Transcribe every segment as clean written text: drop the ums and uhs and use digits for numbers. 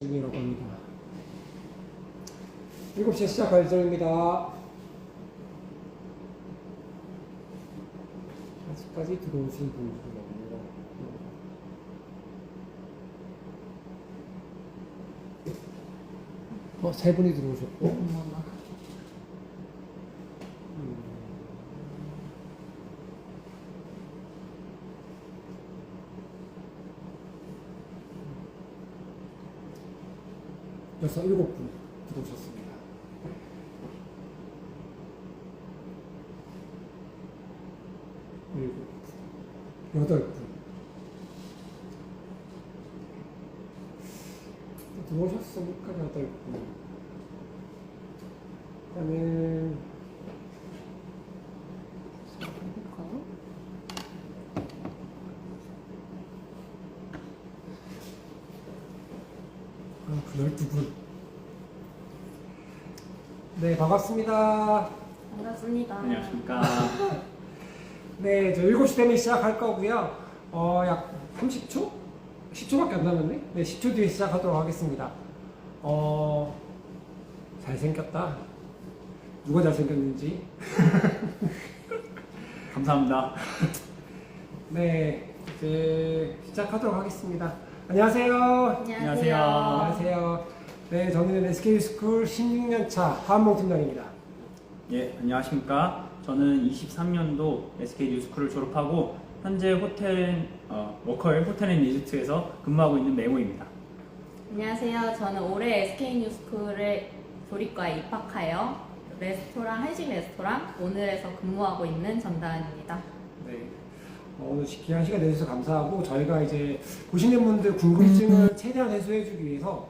중이라고 합니다. 7시에 시작할 예정입니다. 아직까지 들어오신 분들은 없는 것 같고, 세 분이 들어오셨고, 그래서 7분 들어오셨습니다. 8분 들어오셨으니까 8분. 그다음에 그 12분. 네, 반갑습니다. 반갑습니다. 안녕하십니까. 네, 저 7시 되면 시작할 거고요. 약 30초? 10초밖에 안 남았네? 네, 10초 뒤에 시작하도록 하겠습니다. 잘생겼다. 누가 잘생겼는지. 감사합니다. 네, 이제 시작하도록 하겠습니다. 안녕하세요. 안녕하세요. 안녕하세요. 네, 저는 SK스쿨 16년차 화학농 팀장입니다. 예, 안녕하십니까. 저는 23년도 SK 뉴스쿨을 졸업하고 현재 워커힐 호텔앤리조트에서 근무하고 있는 맹호입니다. 안녕하세요. 저는 올해 SK뉴스쿨에 조리과에 입학하여 한식 레스토랑 오늘에서 근무하고 있는 전다은입니다. 네. 오늘 귀한 시간 내주셔서 감사하고, 저희가 이제 보시는 분들 궁금증을 최대한 해소해주기 위해서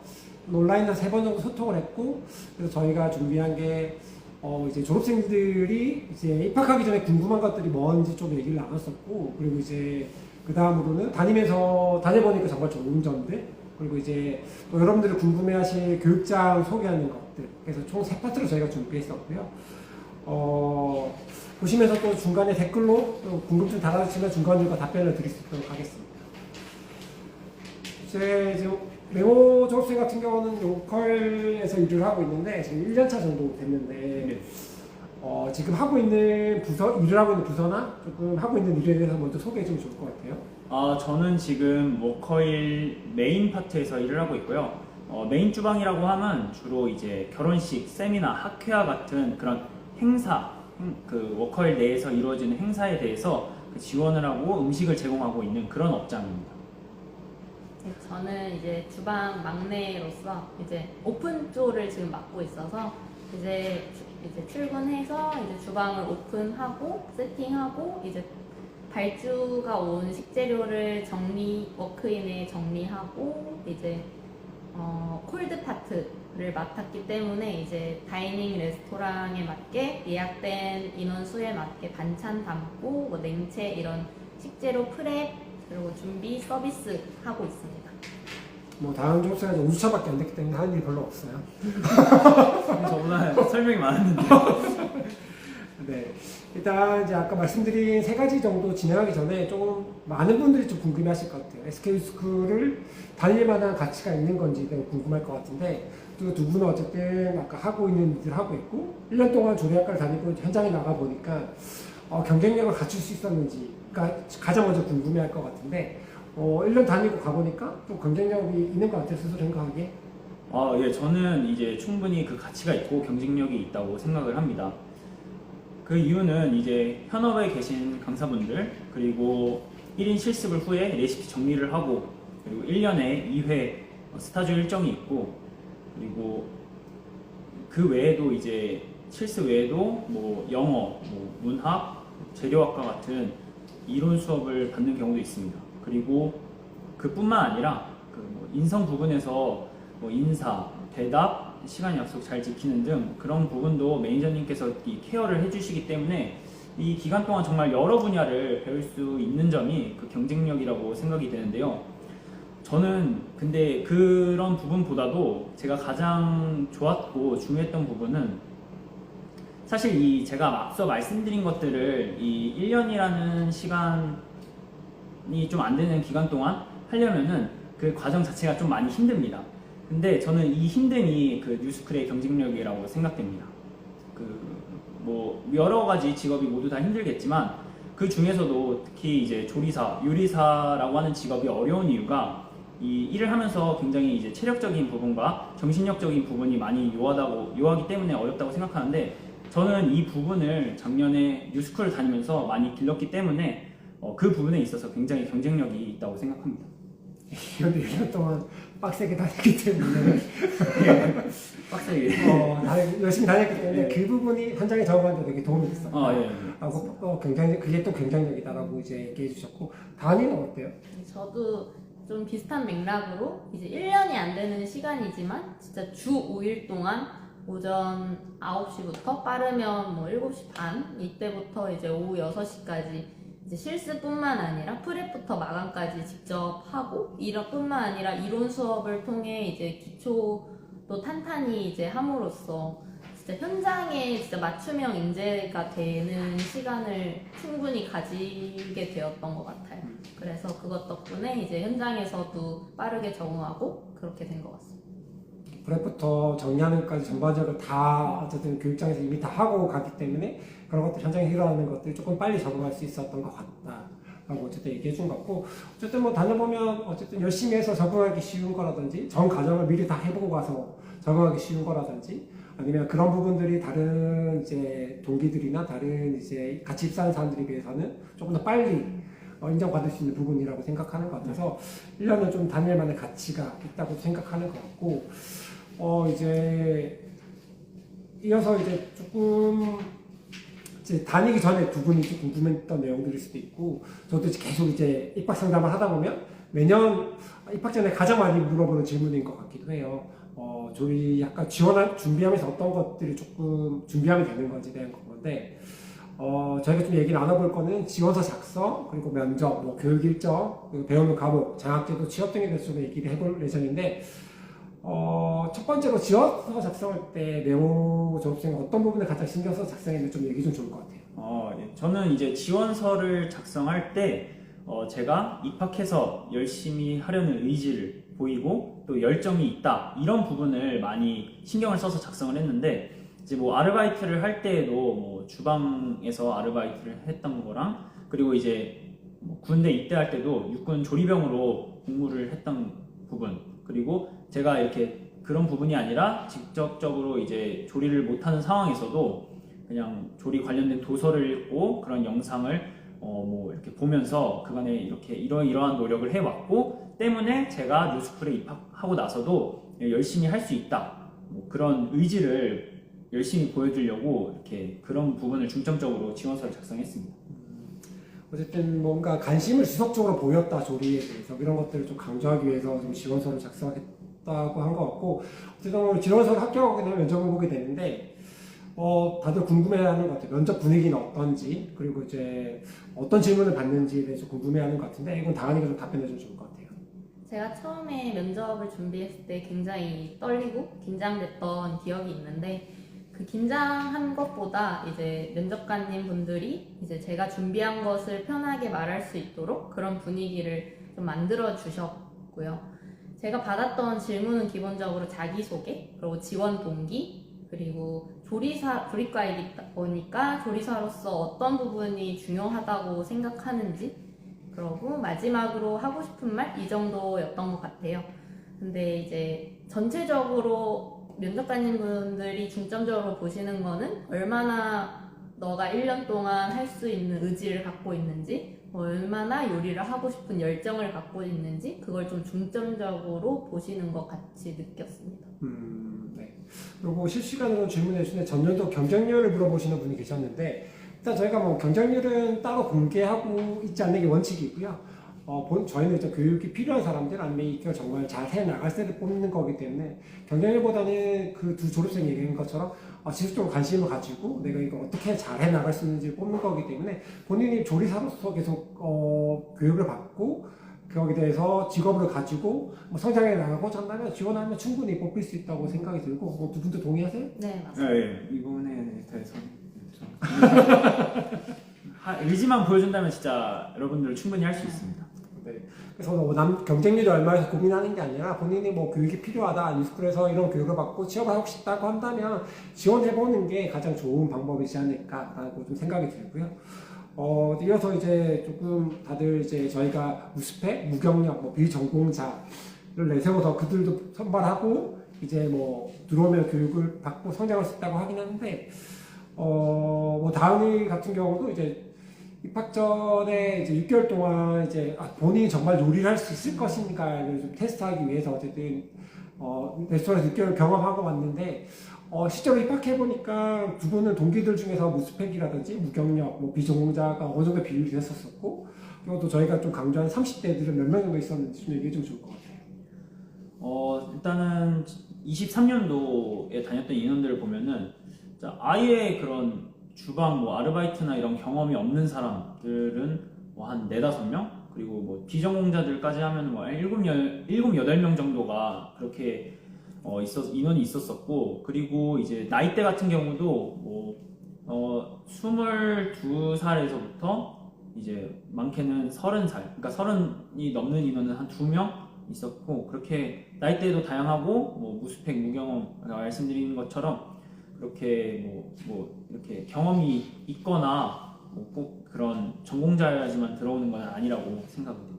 온라인으로 3번 정도 소통을 했고, 그래서 저희가 준비한 게 이제 졸업생들이 이제 입학하기 전에 궁금한 것들이 뭔지 좀 얘기를 나눴었고, 그리고 이제 그 다음으로는 다녀보니까 정말 좋은 점들, 그리고 이제 또 여러분들이 궁금해하실 교육장 소개하는 것들, 그래서 총 3파트로 저희가 준비했었고요. 보시면서 또 중간에 댓글로 또 궁금증 달아주시면 중간중간 답변을 드릴 수 있도록 하겠습니다. 이제 맹호 졸업생 같은 경우는 로컬에서 일을 하고 있는데 지금 1년차 정도 됐는데, 네. 지금 일을 하고 있는 부서나 조금 하고 있는 일에 대해서 먼저 소개해 주면 좋을 것 같아요. 저는 지금 워커힐 메인 파트에서 일을 하고 있고요. 메인 주방이라고 하면 주로 이제 결혼식, 세미나, 학회와 같은 그런 행사, 그 워커힐 내에서 이루어지는 행사에 대해서 지원을 하고 음식을 제공하고 있는 그런 업장입니다. 네, 저는 이제 주방 막내로서 이제 오픈 조를 지금 맡고 있어서 이제 출근해서 이제 주방을 오픈하고 세팅하고 이제 발주가 온 식재료를 워크인에 정리하고 이제 콜드 파트를 맡았기 때문에 이제 다이닝 레스토랑에 맞게 예약된 인원 수에 맞게 반찬 담고 뭐 냉채 이런 식재료 프랩 그리고 준비 서비스 하고 있습니다. 뭐 다음 졸업생은 5주차밖에 안 됐기 때문에 할 일이 별로 없어요. 저보다 설명이 많았는데요. 네, 일단 이제 아까 말씀드린 3가지 정도 진행하기 전에 조금 많은 분들이 좀 궁금해하실 것 같아요. SK스쿨을 다닐 만한 가치가 있는 건지 되게 궁금할 것 같은데, 또 두 분은 어쨌든 아까 하고 있는 일을 하고 있고 1년 동안 조리학과를 다니고 현장에 나가 보니까 경쟁력을 갖출 수 있었는지가 가장 먼저 궁금해할 것 같은데, 1년 다니고 가보니까 또 경쟁력이 있는 것 같아요, 스스로 생각하기에. 예, 저는 이제 충분히 그 가치가 있고 경쟁력이 있다고 생각을 합니다. 그 이유는 이제 현업에 계신 강사분들, 그리고 1인 실습을 후에 레시피 정리를 하고, 그리고 1년에 2회 스타주 일정이 있고, 그리고 그 외에도 이제 실습 외에도 뭐 영어, 뭐 문학, 재료학과 같은 이론 수업을 받는 경우도 있습니다. 그리고 그뿐만 아니라 뭐 인성 부분에서 뭐 인사, 대답, 시간 약속 잘 지키는 등 그런 부분도 매니저님께서 이 케어를 해주시기 때문에 이 기간 동안 정말 여러 분야를 배울 수 있는 점이 그 경쟁력이라고 생각이 되는데요. 저는 근데 그런 부분보다도 제가 가장 좋았고 중요했던 부분은 사실 제가 앞서 말씀드린 것들을 이 1년이라는 시간이 좀 안 되는 기간 동안 하려면은 그 과정 자체가 좀 많이 힘듭니다. 근데 저는 이 힘듦이 그 뉴스쿨의 경쟁력이라고 생각됩니다. 그 뭐 여러 가지 직업이 모두 다 힘들겠지만 그 중에서도 특히 이제 조리사, 요리사라고 하는 직업이 어려운 이유가 이 일을 하면서 굉장히 이제 체력적인 부분과 정신력적인 부분이 많이 요하기 때문에 어렵다고 생각하는데 저는 이 부분을 작년에 뉴스쿨을 다니면서 많이 길렀기 때문에 그 부분에 있어서 굉장히 경쟁력이 있다고 생각합니다. 그런데 1년 동안 빡세게 다녔기 때문에 빡세게. 열심히 다녔기 때문에 예. 그 부분이 현장에 적응하는 데 되게 도움이 됐었다. 예. 그게 또 경쟁력이다라고 이제 얘기해 주셨고, 다니는 어때요? 저도 좀 비슷한 맥락으로 이제 1년이 안 되는 시간이지만 진짜 주 5일 동안 오전 9시부터 빠르면 뭐 7시 반 이때부터 이제 오후 6시까지 이제 실습뿐만 아니라 프랩부터 마감까지 직접 하고 이뿐만 아니라 이론 수업을 통해 이제 기초도 탄탄히 이제 함으로써 진짜 현장에 진짜 맞춤형 인재가 되는 시간을 충분히 가지게 되었던 것 같아요. 그래서 그것 덕분에 이제 현장에서도 빠르게 적응하고 그렇게 된 것 같습니다. 프랩부터 정리하는 것까지 전반적으로 다 어쨌든 교육장에서 이미 다 하고 가기 때문에 그런 것들 현장에 일어나는 것들이 조금 빨리 적응할 수 있었던 것 같다라고 어쨌든 얘기해 준 것 같고, 어쨌든 뭐 다녀보면 어쨌든 열심히 해서 적응하기 쉬운 거라든지 전 과정을 미리 다 해보고 가서 적응하기 쉬운 거라든지 아니면 그런 부분들이 다른 이제 동기들이나 다른 이제 같이 입사하는 사람들에 비해서는 조금 더 빨리 인정받을 수 있는 부분이라고 생각하는 것 같아서 1년은 좀 다닐 만한 가치가 있다고 생각하는 것 같고, 이제 이어서 이제 조금 이제 다니기 전에 두 분이 좀 궁금했던 내용들일 수도 있고, 저도 이제 계속 이제 입학 상담을 하다 보면 매년 입학 전에 가장 많이 물어보는 질문인 것 같기도 해요. 저희 약간 준비하면서 어떤 것들이 조금 준비하면 되는 건지에 대한 건데, 저희가 좀 얘기 나눠볼 거는 지원서 작성, 그리고 면접, 뭐 교육 일정, 그리고 배우는 과목, 장학제도, 취업 등에 대해서 좀 얘기를 해볼 예정인데, 첫 번째로 지원서 작성할 때 네오 졸업생은 어떤 부분에 가장 신경 써서 작성했는지 좀 얘기 좀 좋을 것 같아요. 예. 저는 이제 지원서를 작성할 때 제가 입학해서 열심히 하려는 의지를 보이고 또 열정이 있다 이런 부분을 많이 신경을 써서 작성을 했는데, 이제 뭐 아르바이트를 할 때에도 뭐 주방에서 아르바이트를 했던 거랑 그리고 이제 뭐 군대 입대할 때도 육군 조리병으로 복무를 했던 부분, 그리고 제가 이렇게 그런 부분이 아니라 직접적으로 이제 조리를 못하는 상황에서도 그냥 조리 관련된 도서를 읽고 그런 영상을 뭐 이렇게 보면서 그간에 이렇게 이러한 노력을 해왔고 때문에 제가 뉴스쿨에 입학하고 나서도 열심히 할 수 있다, 뭐 그런 의지를 열심히 보여주려고 이렇게 그런 부분을 중점적으로 지원서를 작성했습니다. 어쨌든 뭔가 관심을 지속적으로 보였다, 조리에 대해서 이런 것들을 좀 강조하기 위해서 좀 지원서를 작성했다고 한 것 같고, 어쨌든 지원서를 합격하게 되면 면접을 보게 되는데 다들 궁금해하는 것 같아요. 면접 분위기는 어떤지, 그리고 이제 어떤 질문을 받는지에 대해서 궁금해하는 것 같은데, 이건 다은이가 좀 답변해주면 좋을 것 같아요. 제가 처음에 면접을 준비했을 때 굉장히 떨리고 긴장됐던 기억이 있는데, 그 긴장한 것보다 이제 면접관님 분들이 이제 제가 준비한 것을 편하게 말할 수 있도록 그런 분위기를 좀 만들어 주셨고요. 제가 받았던 질문은 기본적으로 자기소개, 그리고 지원 동기, 그리고 조리과이다 보니까 조리사로서 어떤 부분이 중요하다고 생각하는지, 그리고 마지막으로 하고 싶은 말, 이 정도였던 것 같아요. 근데 이제 전체적으로 면접관님 분들이 중점적으로 보시는 거는 얼마나 너가 1년 동안 할 수 있는 의지를 갖고 있는지, 얼마나 요리를 하고 싶은 열정을 갖고 있는지, 그걸 좀 중점적으로 보시는 것 같이 느꼈습니다. 네. 그리고 실시간으로 질문해 주시는 전년도 경쟁률을 물어보시는 분이 계셨는데, 일단 저희가 뭐 경쟁률은 따로 공개하고 있지 않는 게 원칙이고요. 저희는 일단 교육이 필요한 사람들 아니면 이걸 정말 잘 해나갈 때를 뽑는 거기 때문에 교육보다는 그 두 졸업생이 얘기한 것처럼 지속적으로 관심을 가지고 내가 이거 어떻게 잘 해나갈 수 있는지 뽑는 거기 때문에 본인이 조리사로서 계속 교육을 받고 거기에 대해서 직업을 가지고 성장해 나가고자 한다면 지원하면 충분히 뽑힐 수 있다고 생각이 들고, 두 분도 동의하세요? 네, 맞습니다. 이 부분에 대해서 의지만 보여준다면 진짜 여러분들 충분히 할 수 있습니다. 네. 그래서 뭐 경쟁률이 얼마에서 고민하는 게 아니라 본인이 뭐 교육이 필요하다, 뉴스쿨에서 이런 교육을 받고 취업을 하고 싶다고 한다면 지원해보는 게 가장 좋은 방법이지 않을까라고 좀 생각이 들고요. 이어서 이제 조금 다들 이제 저희가 무스펙, 무경력, 뭐 비전공자를 내세워서 그들도 선발하고 이제 뭐 들어오면 교육을 받고 성장할 수 있다고 하긴 하는데, 뭐 다은이 같은 경우도 이제 입학 전에 이제 6개월 동안 이제 본인이 정말 요리를 할 수 있을 것인가를 좀 테스트하기 위해서 어쨌든 레스토랑에서 6개월 경험하고 왔는데, 실제로 입학해보니까 두 분은 동기들 중에서 무스펙이라든지 무경력, 뭐 비전공자가 어느 정도 비율이 됐었었고, 그리고 또 저희가 좀 강조한 30대들은 몇 명 정도 있었는지 좀 얘기해 주면 좋을 것 같아요. 일단은 23년도에 다녔던 인원들을 보면은 아예 그런 주방 뭐 아르바이트나 이런 경험이 없는 사람들은 뭐 한 4-5명? 그리고 뭐 비전공자들까지 하면 뭐 7-8명 정도가 그렇게 인원이 있었었고, 그리고 이제 나이대 같은 경우도 뭐 22살에서부터 이제 많게는 30살, 그러니까 30이 넘는 인원은 한 2명 있었고, 그렇게 나이대도 다양하고 뭐 무스펙, 무경험 말씀드린 것처럼 그렇게 뭐 이렇게 경험이 있거나 뭐 꼭 그런 전공자야지만 들어오는 건 아니라고 생각합니다.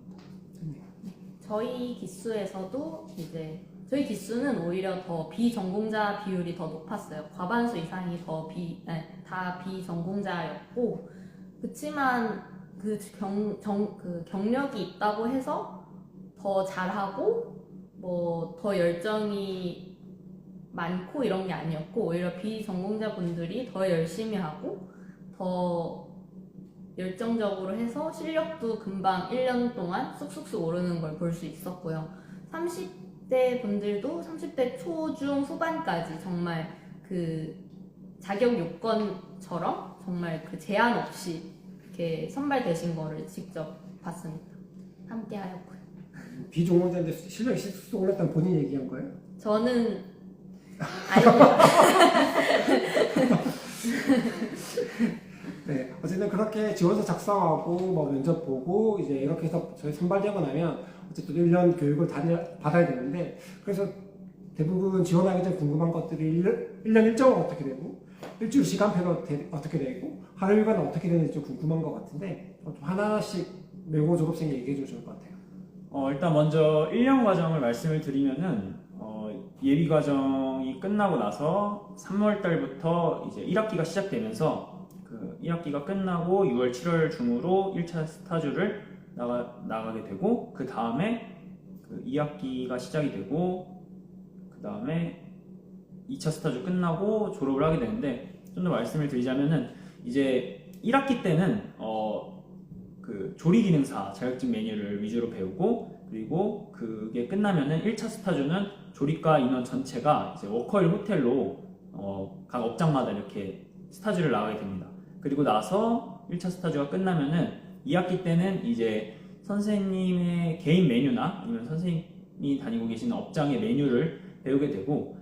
저희 기수에서도 이제 저희 기수는 오히려 더 비전공자 비율이 더 높았어요. 과반수 이상이 다 비전공자였고, 그치만 그 경력이 있다고 해서 더 잘하고 뭐 더 열정이 많고 이런 게 아니었고, 오히려 비전공자 분들이 더 열심히 하고 더 열정적으로 해서 실력도 금방 1년 동안 쑥쑥쑥 오르는 걸 볼 수 있었고요. 30대 분들도 30대 초중 후반까지 정말 그 자격 요건처럼 정말 그 제한 없이 이렇게 선발되신 거를 직접 봤습니다. 함께 하였고요. 비전공자인데 실력이 쑥쑥 올랐다는 본인이 얘기한 거예요? 저는 아닙니다. 네, 어쨌든 그렇게 지원서 작성하고 뭐 면접 보고 이제 이렇게 해서 저희 선발되고 나면 어쨌든 1년 교육을 받아야 되는데, 그래서 대부분 지원하기 전에 궁금한 것들이 1년 일정은 어떻게 되고 일주일 시간표는 어떻게 되고 하루 일과는 어떻게 되는지 좀 궁금한 것 같은데, 좀 하나씩 외고 졸업생이 얘기해 주면 좋을 것 같아요. 일단 먼저 1년 과정을 말씀을 드리면은 예비 과정이 끝나고 나서 3월 달부터 이제 1학기가 시작되면서 그 1학기가 끝나고 6월, 7월 중으로 1차 스타주를 나가게 되고, 그 다음에 그 2학기가 시작이 되고, 그 다음에 2차 스타주 끝나고 졸업을 하게 되는데, 좀 더 말씀을 드리자면은 이제 1학기 때는 그 조리기능사 자격증 메뉴를 위주로 배우고, 그리고 그게 끝나면은 1차 스타주는 조리과 인원 전체가 이제 워커힐 호텔로 각 업장마다 이렇게 스타주를 나가게 됩니다. 그리고 나서 1차 스타주가 끝나면은 2학기 때는 이제 선생님의 개인 메뉴나 아니면 선생님이 다니고 계시는 업장의 메뉴를 배우게 되고,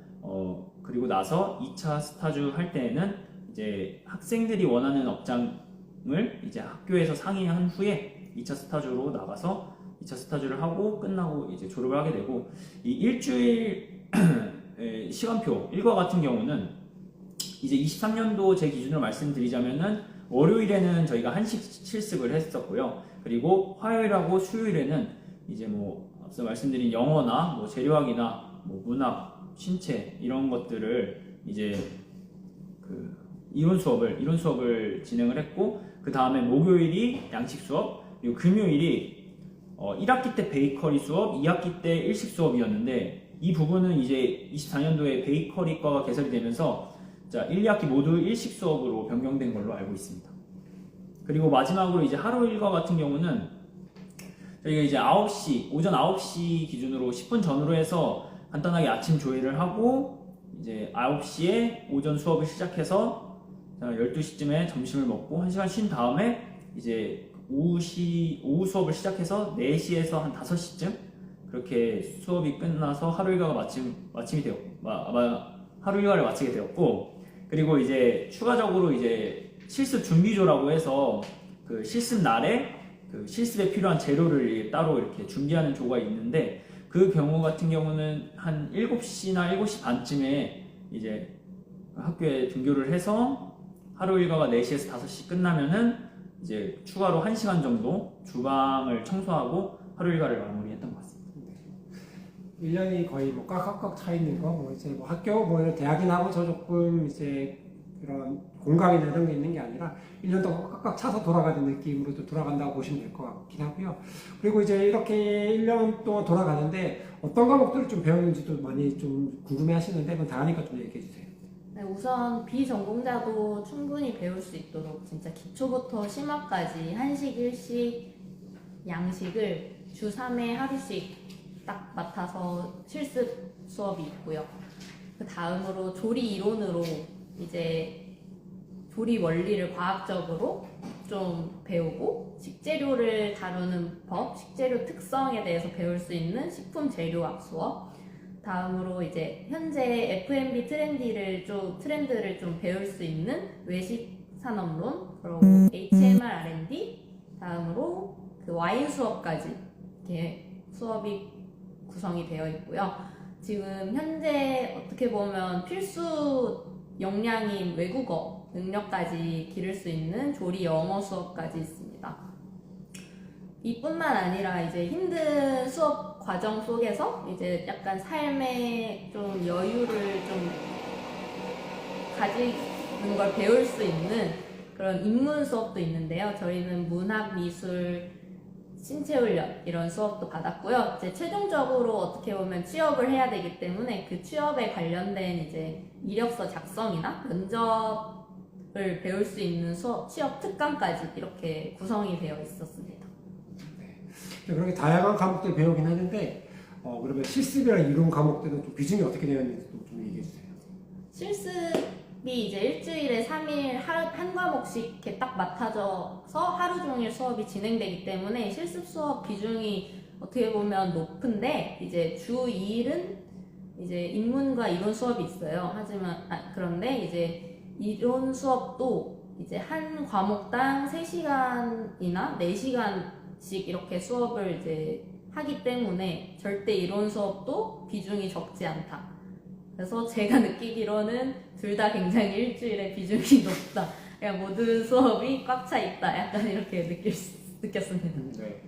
그리고 나서 2차 스타주 할 때에는 이제 학생들이 원하는 업장을 이제 학교에서 상의한 후에 2차 스타주로 나가서 2차 스타주를 하고 끝나고 이제 졸업을 하게 되고, 이 일주일 시간표 일과 같은 경우는 이제 23년도 제 기준으로 말씀드리자면은 월요일에는 저희가 한식 실습을 했었고요. 그리고 화요일하고 수요일에는 이제 뭐 앞서 말씀드린 영어나 뭐 재료학이나 뭐 문학, 신체 이런 것들을 이제 그 이론 수업을 진행을 했고, 그 다음에 목요일이 양식 수업, 그리고 금요일이 1학기 때 베이커리 수업, 2학기 때 일식 수업이었는데, 이 부분은 이제 24년도에 베이커리과가 개설이 되면서 1, 2학기 모두 일식 수업으로 변경된 걸로 알고 있습니다. 그리고 마지막으로 이제 하루 일과 같은 경우는 저희가 이제 오전 9시 기준으로 10분 전후로 해서 간단하게 아침 조회를 하고, 이제 9시에 오전 수업을 시작해서 12시쯤에 점심을 먹고 1시간 쉰 다음에 이제 오후 수업을 시작해서 4시에서 한 5시쯤 그렇게 수업이 끝나서 하루 일과가 하루 일과를 마치게 되었고, 그리고 이제 추가적으로 이제 실습 준비조라고 해서 그 실습 날에 그 실습에 필요한 재료를 따로 이렇게 준비하는 조가 있는데 그 경우 같은 경우는 한 7시나 7시 반쯤에 이제 학교에 등교를 해서 하루 일과가 4시에서 5시 끝나면은 이제 추가로 1시간 정도 주방을 청소하고 하루 일과를 마무리했던 것 같습니다. 1년이 거의 뭐 꽉꽉꽉 차 있는 거, 뭐 이제 뭐 학교, 뭐 대학이나 하고서 조금 이제 그런 공강이나 이런 게 있는 게 아니라 1년 동안 꽉꽉 차서 돌아가는 느낌으로 또 돌아간다고 보시면 될 것 같긴 하고요. 그리고 이제 이렇게 1년 동안 돌아가는데 어떤 과목들을 좀 배웠는지도 많이 좀 궁금해 하시는데, 그건 다하니까 좀 얘기해 주세요. 네, 우선 비전공자도 충분히 배울 수 있도록 진짜 기초부터 심화까지 한식, 일식, 양식을 주 3회 하루씩 딱 맡아서 실습 수업이 있고요. 그 다음으로 조리 이론으로 이제 조리 원리를 과학적으로 좀 배우고 식재료를 다루는 법, 식재료 특성에 대해서 배울 수 있는 식품 재료학 수업. 다음으로 이제 현재 F&B 트렌드를 좀 배울 수 있는 외식 산업론, 그리고 HMR R&D, 다음으로 그 와인 수업까지 이렇게 수업이 구성이 되어 있고요. 지금 현재 어떻게 보면 필수 역량인 외국어 능력까지 기를 수 있는 조리 영어 수업까지 있습니다. 이뿐만 아니라 이제 힘든 수업 과정 속에서 이제 약간 삶의 좀 여유를 좀 가지는 걸 배울 수 있는 그런 입문 수업도 있는데요. 저희는 문학, 미술, 신체훈련 이런 수업도 받았고요. 이제 최종적으로 어떻게 보면 취업을 해야 되기 때문에 그 취업에 관련된 이제 이력서 작성이나 면접을 배울 수 있는 수업, 취업 특강까지 이렇게 구성이 되어 있었습니다. 네, 그렇게 다양한 과목들 배우긴 하는데, 그러면 실습이랑 이론 과목들은 좀 비중이 어떻게 되어 있는지 좀 얘기해 주세요. 실습이 이제 일주일에 3일 한 과목씩 이렇게 딱 맡아져서 하루 종일 수업이 진행되기 때문에 실습 수업 비중이 어떻게 보면 높은데, 이제 주 2일은 이제 인문과 이론 수업이 있어요. 하지만 그런데 이제 이론 수업도 이제 한 과목당 3시간이나 4시간씩 이렇게 수업을 이제 하기 때문에 절대 이론 수업도 비중이 적지 않다. 그래서 제가 느끼기로는 둘 다 굉장히 일주일에 비중이 높다. 그냥 모든 수업이 꽉 차 있다. 약간 이렇게 느꼈습니다. 네.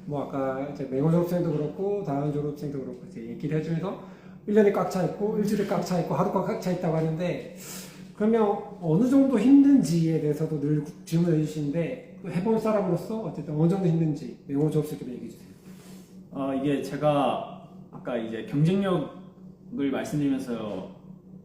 뭐 아까 이제 맹호 졸업생도 그렇고 다른 졸업생도 그렇고 이제 얘기를 해주면서 1년이 꽉 차 있고 일주일이 꽉 차 있고 하루가 꽉 차 있다고 하는데, 그러면 어느 정도 힘든지에 대해서도 늘 질문해 주시는데, 해본 사람으로서 어쨌든 어느 정도 힘든지 맹호 졸업생 좀 얘기해 주세요. 이게 제가 아까 이제 경쟁력을 말씀드리면서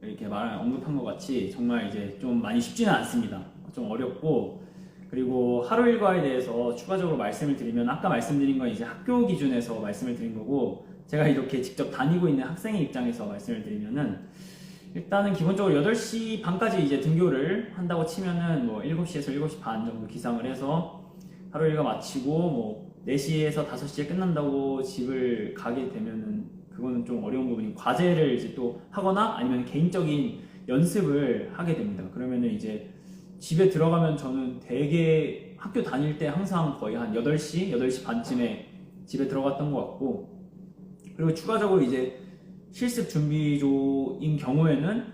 이렇게 언급한 것 같이 정말 이제 좀 많이 쉽지는 않습니다. 좀 어렵고, 그리고 하루 일과에 대해서 추가적으로 말씀을 드리면 아까 말씀드린 건 이제 학교 기준에서 말씀을 드린 거고, 제가 이렇게 직접 다니고 있는 학생의 입장에서 말씀을 드리면은 일단은 기본적으로 8시 반까지 이제 등교를 한다고 치면은 뭐 7시에서 7시 반 정도 기상을 해서 하루 일과 마치고 뭐 4시에서 5시에 끝난다고 집을 가게 되면은 그거는 좀 어려운 부분이, 과제를 이제 또 하거나 아니면 개인적인 연습을 하게 됩니다. 그러면은 이제 집에 들어가면 저는 되게 학교 다닐 때 항상 거의 한 8시, 8시 반쯤에 집에 들어갔던 것 같고, 그리고 추가적으로 이제 실습 준비조인 경우에는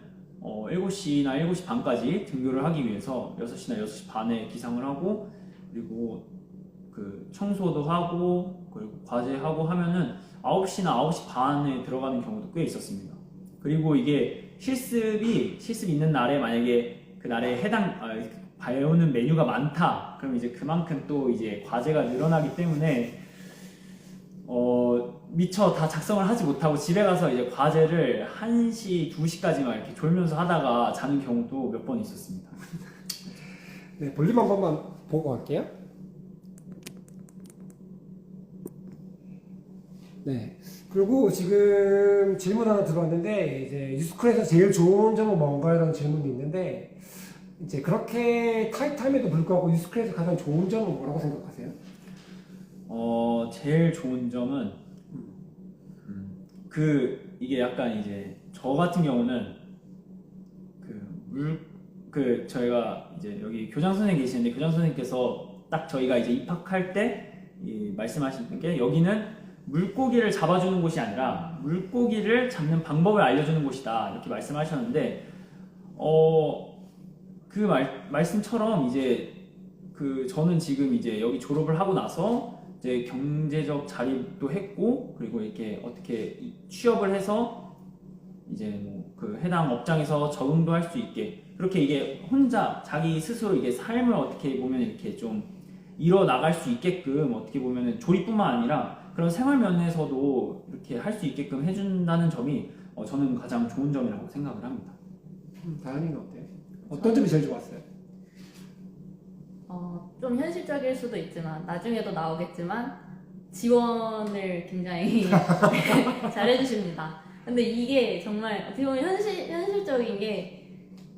7시나 7시 반까지 등교를 하기 위해서 6시나 6시 반에 기상을 하고, 그리고 그 청소도 하고 그리고 과제하고 하면은 9시나 9시 반에 들어가는 경우도 꽤 있었습니다. 그리고 이게 실습 있는 날에 만약에 그 날에 배우는 메뉴가 많다, 그럼 이제 그만큼 또 이제 과제가 늘어나기 때문에 미처 다 작성을 하지 못하고 집에 가서 이제 과제를 1시, 2시까지만 이렇게 졸면서 하다가 자는 경우도 몇 번 있었습니다. 네, 볼륨 한 번만 보고 갈게요. 네. 그리고 지금 질문 하나 들어왔는데, 이제 유스쿨에서 제일 좋은 점은 뭔가라는 질문이 있는데, 이제 그렇게 타이트함에도 불구하고 유스쿨에서 가장 좋은 점은 뭐라고 생각하세요? 제일 좋은 점은 이게 약간 이제 저 같은 경우는 저희가 이제 여기 교장 선생님 계시는데, 교장 선생님께서 딱 저희가 이제 입학할 때 말씀하신 게 여기는 물고기를 잡아주는 곳이 아니라 물고기를 잡는 방법을 알려주는 곳이다 이렇게 말씀하셨는데 그 말씀처럼 이제 저는 지금 이제 여기 졸업을 하고 나서 이제 경제적 자립도 했고 그리고 이렇게 어떻게 취업을 해서 이제 뭐 그 해당 업장에서 적응도 할 수 있게 그렇게 이게 혼자 자기 스스로 이게 삶을 어떻게 보면 이렇게 좀 이뤄 나갈 수 있게끔 어떻게 보면 조리뿐만 아니라 그런 생활 면에서도 이렇게 할 수 있게끔 해준다는 점이 저는 가장 좋은 점이라고 생각을 합니다. 다현이는 어때요? 어떤 점이 제일 좋았어요? 좀 현실적일 수도 있지만 나중에도 나오겠지만 지원을 굉장히 잘해주십니다. 근데 이게 정말 어떻게 보면 현실적인 게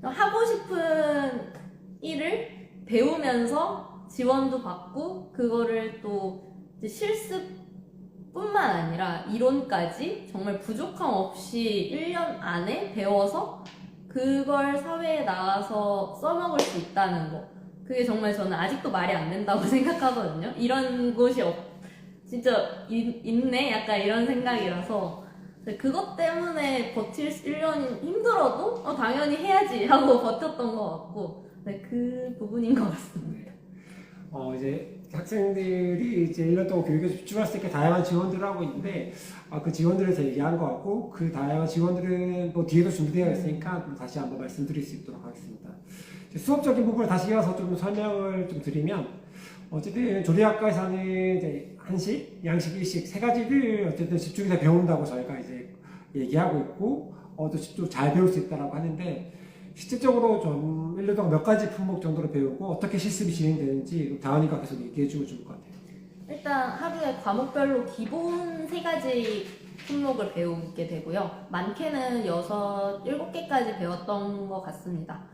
하고 싶은 일을 배우면서 지원도 받고 그거를 또 이제 실습뿐만 아니라 이론까지 정말 부족함 없이 1년 안에 배워서 그걸 사회에 나가서 써먹을 수 있다는 거 그게 정말 저는 아직도 말이 안 된다고 생각하거든요. 이런 곳이 진짜 있네? 약간 이런 생각이라서 그것 때문에 버틸 1년이 힘들어도 당연히 해야지 하고 버텼던 것 같고 그 부분인 것 같습니다. 이제 학생들이 이제 1년 동안 교육에 집중할 수 있게 다양한 지원들을 하고 있는데 그 지원들에 대해서 얘기한 것 같고 그 다양한 지원들은 뭐 뒤에도 준비되어 있으니까 다시 한번 말씀드릴 수 있도록 하겠습니다. 수업적인 부분을 다시 이어서 좀 설명을 좀 드리면 어쨌든 조리학과에서는 이제 한식, 양식, 일식 세 가지를 어쨌든 집중해서 배운다고 저희가 이제 얘기하고 있고 또 집중 잘 배울 수 있다라고 하는데 실질적으로 좀 1년 동안 몇 가지 품목 정도로 배우고 어떻게 실습이 진행되는지 다은이가 계속 얘기해주면 좋을 것 같아요. 일단 하루에 과목별로 기본 3가지 품목을 배우게 되고요. 많게는 6, 7개까지 배웠던 것 같습니다.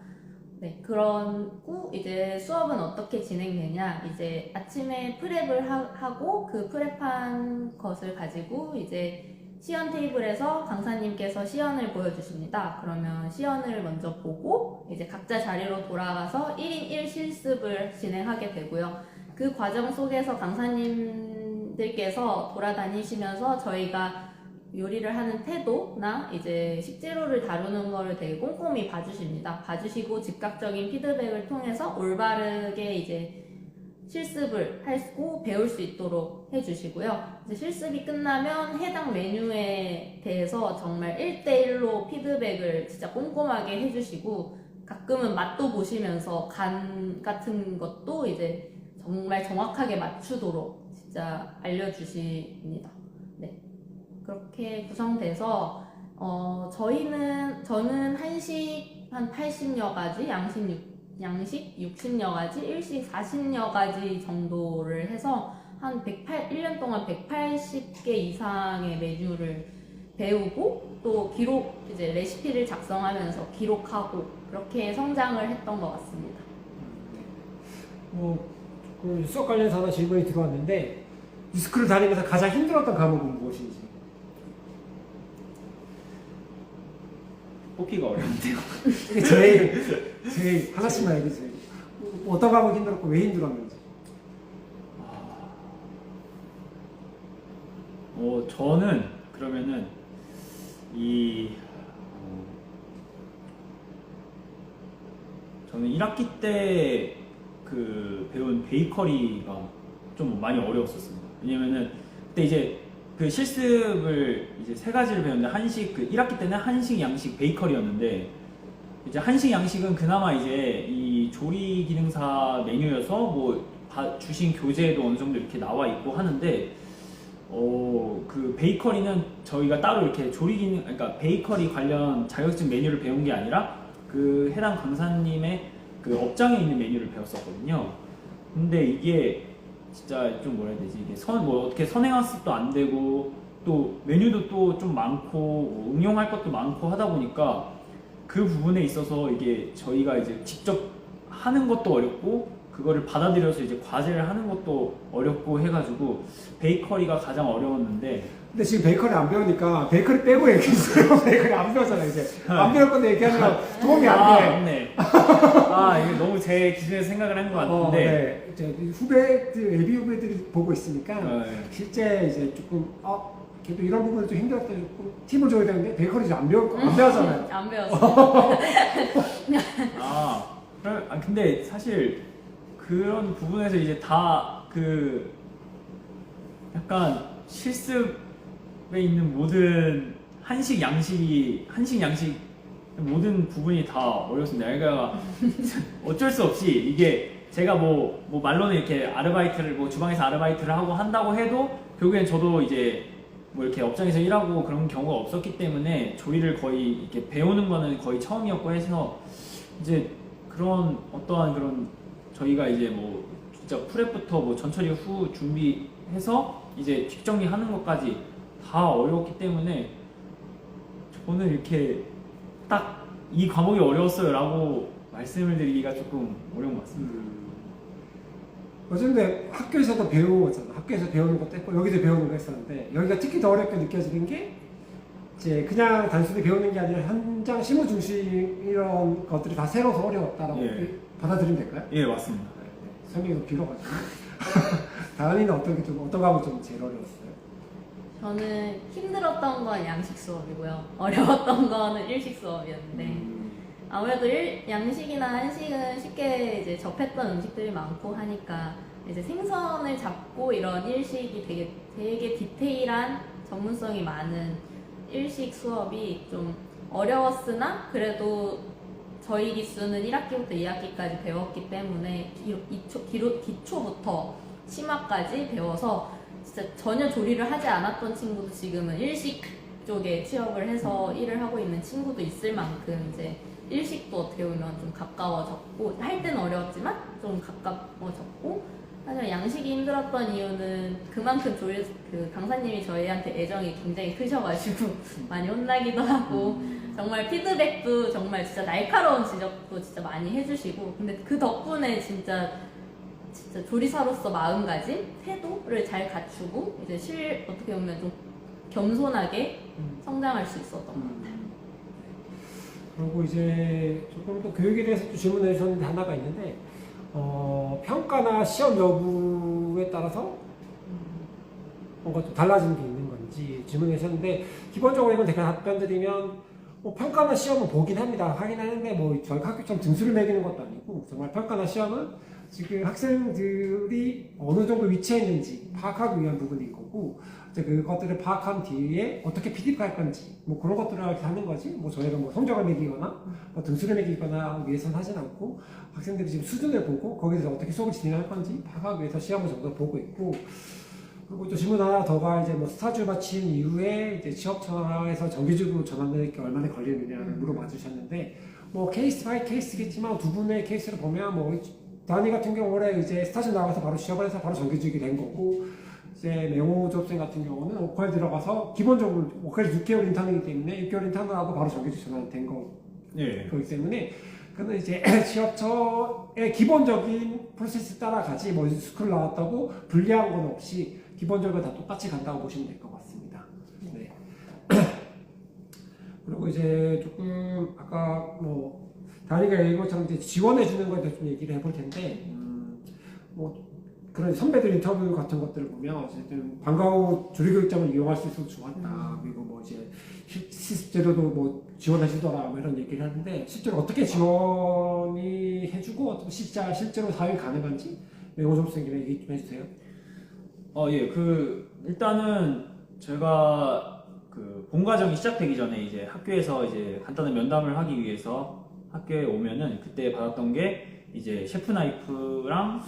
네, 그러고 이제 수업은 어떻게 진행되냐 이제 아침에 프랩을 하고 그 프랩한 것을 가지고 이제 시연 테이블에서 강사님께서 시연을 보여주십니다. 그러면 시연을 먼저 보고 이제 각자 자리로 돌아가서 1인 1 실습을 진행하게 되고요. 그 과정 속에서 강사님들께서 돌아다니시면서 저희가 요리를 하는 태도나 이제 식재료를 다루는 거를 되게 꼼꼼히 봐주십니다. 봐주시고 즉각적인 피드백을 통해서 올바르게 이제 실습을 하고 배울 수 있도록 해주시고요. 이제 실습이 끝나면 해당 메뉴에 대해서 정말 1대1로 피드백을 진짜 꼼꼼하게 해주시고 가끔은 맛도 보시면서 간 같은 것도 이제 정말 정확하게 맞추도록 진짜 알려주십니다. 네. 그렇게 구성돼서 저는 한식 한 80여 가지, 양식 60여 가지, 일식 40여 가지 정도를 해서 한 1년 동안 180개 이상의 메뉴를 배우고 또 이제 레시피를 작성하면서 기록하고 그렇게 성장을 했던 것 같습니다. 그 수업 관련해서 하나 질문이 들어왔는데 뉴스쿨을 다니면서 가장 힘들었던 과목은 무엇인지? 뽑기가 어려운데요. 이게 제일 하나씩만 얘기해주세요. 어떤 과목이 힘들었고 왜 힘들었는지. 저는 그러면은 저는 1학기 때 그 배운 베이커리가 좀 많이 어려웠었습니다. 왜냐면은 그때 이제 그 실습을 이제 3가지를 배웠는데 한식 1학기 때는 한식, 양식, 베이커리였는데 이제 한식, 양식은 그나마 이제 이 조리 기능사 메뉴여서 뭐 주신 교재에도 어느 정도 이렇게 나와 있고 하는데 그 베이커리는 저희가 따로 이렇게 조리 기능 그러니까 베이커리 관련 자격증 메뉴를 배운 게 아니라 그 해당 강사님의 그 업장에 있는 메뉴를 배웠었거든요. 근데 이게 진짜 좀 뭐라 해야 되지? 이게 어떻게 선행학습도 안 되고 또 메뉴도 또 좀 많고 응용할 것도 많고 하다 보니까 그 부분에 있어서 이게 저희가 이제 직접 하는 것도 어렵고 그거를 받아들여서 이제 과제를 하는 것도 어렵고 해가지고 베이커리가 가장 어려웠는데 근데 지금 베이커리 안 배우니까 베이커리 빼고 얘기했어요. 베이커리 안 배웠잖아 이제. 안 배울 건데 얘기하면 도움이 안 돼. 맞네. 이게 너무 제 기준에서 생각을 한 것 같은데. 네. 이제 후배들, 예비 후배들이 보고 있으니까 네. 실제 이제 조금 걔도 이런 부분이 좀 힘들었다. 조금 팁을 줘야 되는데 베이커리 안 배우잖아요. 안 배웠어요. 근데 사실 그런 부분에서 이제 다 그 약간 실습에 있는 모든 한식 양식 모든 부분이 다 어렵습니다. 그러니까 어쩔 수 없이 이게 제가 뭐 말로는 이렇게 아르바이트를 주방에서 아르바이트를 하고 한다고 해도 결국엔 저도 이제 뭐 이렇게 업장에서 일하고 그런 경우가 없었기 때문에 조리를 거의 이렇게 배우는 거는 거의 처음이었고 해서 이제 그런 어떠한 그런 저희가 이제 뭐 진짜 프랩부터 뭐 전처리 후 준비해서 이제 뒷정리하는 것까지 다 어려웠기 때문에 저는 이렇게 딱 이 과목이 어려웠어요라고 말씀을 드리기가 조금 어려운 것 같습니다. 어쨌든 학교에서도 배우고 있잖아. 학교에서 배우는 것도 했고 여기서 배우는 거 했었는데 여기가 특히 더 어렵게 느껴지는 게 이제 그냥 단순히 배우는 게 아니라 현장 실무 중심 이런 것들이 다 새로워서 어려웠다라고 받아들이면 될까요? 예, 맞습니다. 네, 설명이 좀 길어가지고 다은이는 어떤 과목이 좀 제일 어려웠어요? 저는 힘들었던 건 양식 수업이고요. 어려웠던 거는 일식 수업이었는데 아무래도 양식이나 한식은 쉽게 이제 접했던 음식들이 많고 하니까 이제 생선을 잡고 이런 일식이 되게 디테일한 전문성이 많은 일식 수업이 좀 어려웠으나 그래도 저희 기수는 1학기부터 2학기까지 배웠기 때문에 기초부터 심화까지 배워서 진짜 전혀 조리를 하지 않았던 친구도 지금은 일식 쪽에 취업을 해서 일을 하고 있는 친구도 있을 만큼 이제 일식도 어떻게 보면 좀 가까워졌고 할 때는 어려웠지만 좀 가까워졌고 사실 양식이 힘들었던 이유는 그만큼 그 강사님이 저희한테 애정이 굉장히 크셔가지고 많이 혼나기도 하고 정말 피드백도 정말 진짜 날카로운 지적도 진짜 많이 해주시고 근데 그 덕분에 진짜 조리사로서 마음가짐, 태도를 잘 갖추고 이제 어떻게 보면 좀 겸손하게 성장할 수 있었던 것 같아요. 그리고 이제 조금 더 교육에 대해서 또 질문해 주셨는데 하나가 있는데 평가나 시험 여부에 따라서 뭔가 좀 달라지는 게 있는 건지 질문해 주셨는데 기본적으로 이건 제가 답변 드리면 평가나 시험은 보긴 합니다. 하긴 하는데 뭐 저희 학교처럼 등수를 매기는 것도 아니고 정말 평가나 시험은 지금 학생들이 어느 정도 위치에 있는지 파악하기 위한 부분인 거고 이제 그것들을 파악한 뒤에 어떻게 피드백할 건지 뭐 그런 것들을 하는 거지 뭐 저희가 뭐 성적을 매기거나 뭐 등수를 매기거나 위해서는 하진 않고 학생들이 지금 수준을 보고 거기서 어떻게 수업을 진행할 건지 파악하기 위해서 시험을 정도 보고 있고 그리고 또 질문 하나 더가 이제 뭐 스타즈 마친 이후에 이제 취업처에서 정규직으로 전환되는 게 얼마나 걸리느냐를 물어봐 주셨는데 뭐 케이스 바이 케이스겠지만 두 분의 케이스를 보면 뭐 다니 같은 경우 올해 이제 스타즈 나가서 바로 취업을 해서 바로 정규직이 된 거고 이제 명호 졸업생 같은 경우는 오컬 들어가서 기본적으로 오컬 6개월 인턴이기 때문에 6개월 인턴을 하고 바로 정규직 전환된 거기 때문에 그는 이제 취업처의 기본적인 프로세스 따라가지 뭐 스쿨 나왔다고 불리한 건 없이 기본적으로 다 똑같이 간다고 보시면 될 것 같습니다. 네. 그리고 이제 조금 아까 뭐 다니가 얘기한 것처럼 이제 지원해 주는 거에 대해서 좀 얘기를 해볼 텐데 뭐 그런 선배들 인터뷰 같은 것들을 보면 어쨌든 방과 후 조리교육장을 이용할 수 있어서 좋았다. 그리고 뭐 이제 실습제도도 뭐 지원해 주더라 뭐 이런 얘기를 하는데 실제로 어떻게 지원이 해주고 실제로 사용이 가능한지 명호 선생님 얘기 좀 해주세요. 예, 일단은 제가 본 과정이 시작되기 전에 이제 학교에서 이제 간단한 면담을 하기 위해서 학교에 오면은 그때 받았던 게 이제 셰프 나이프랑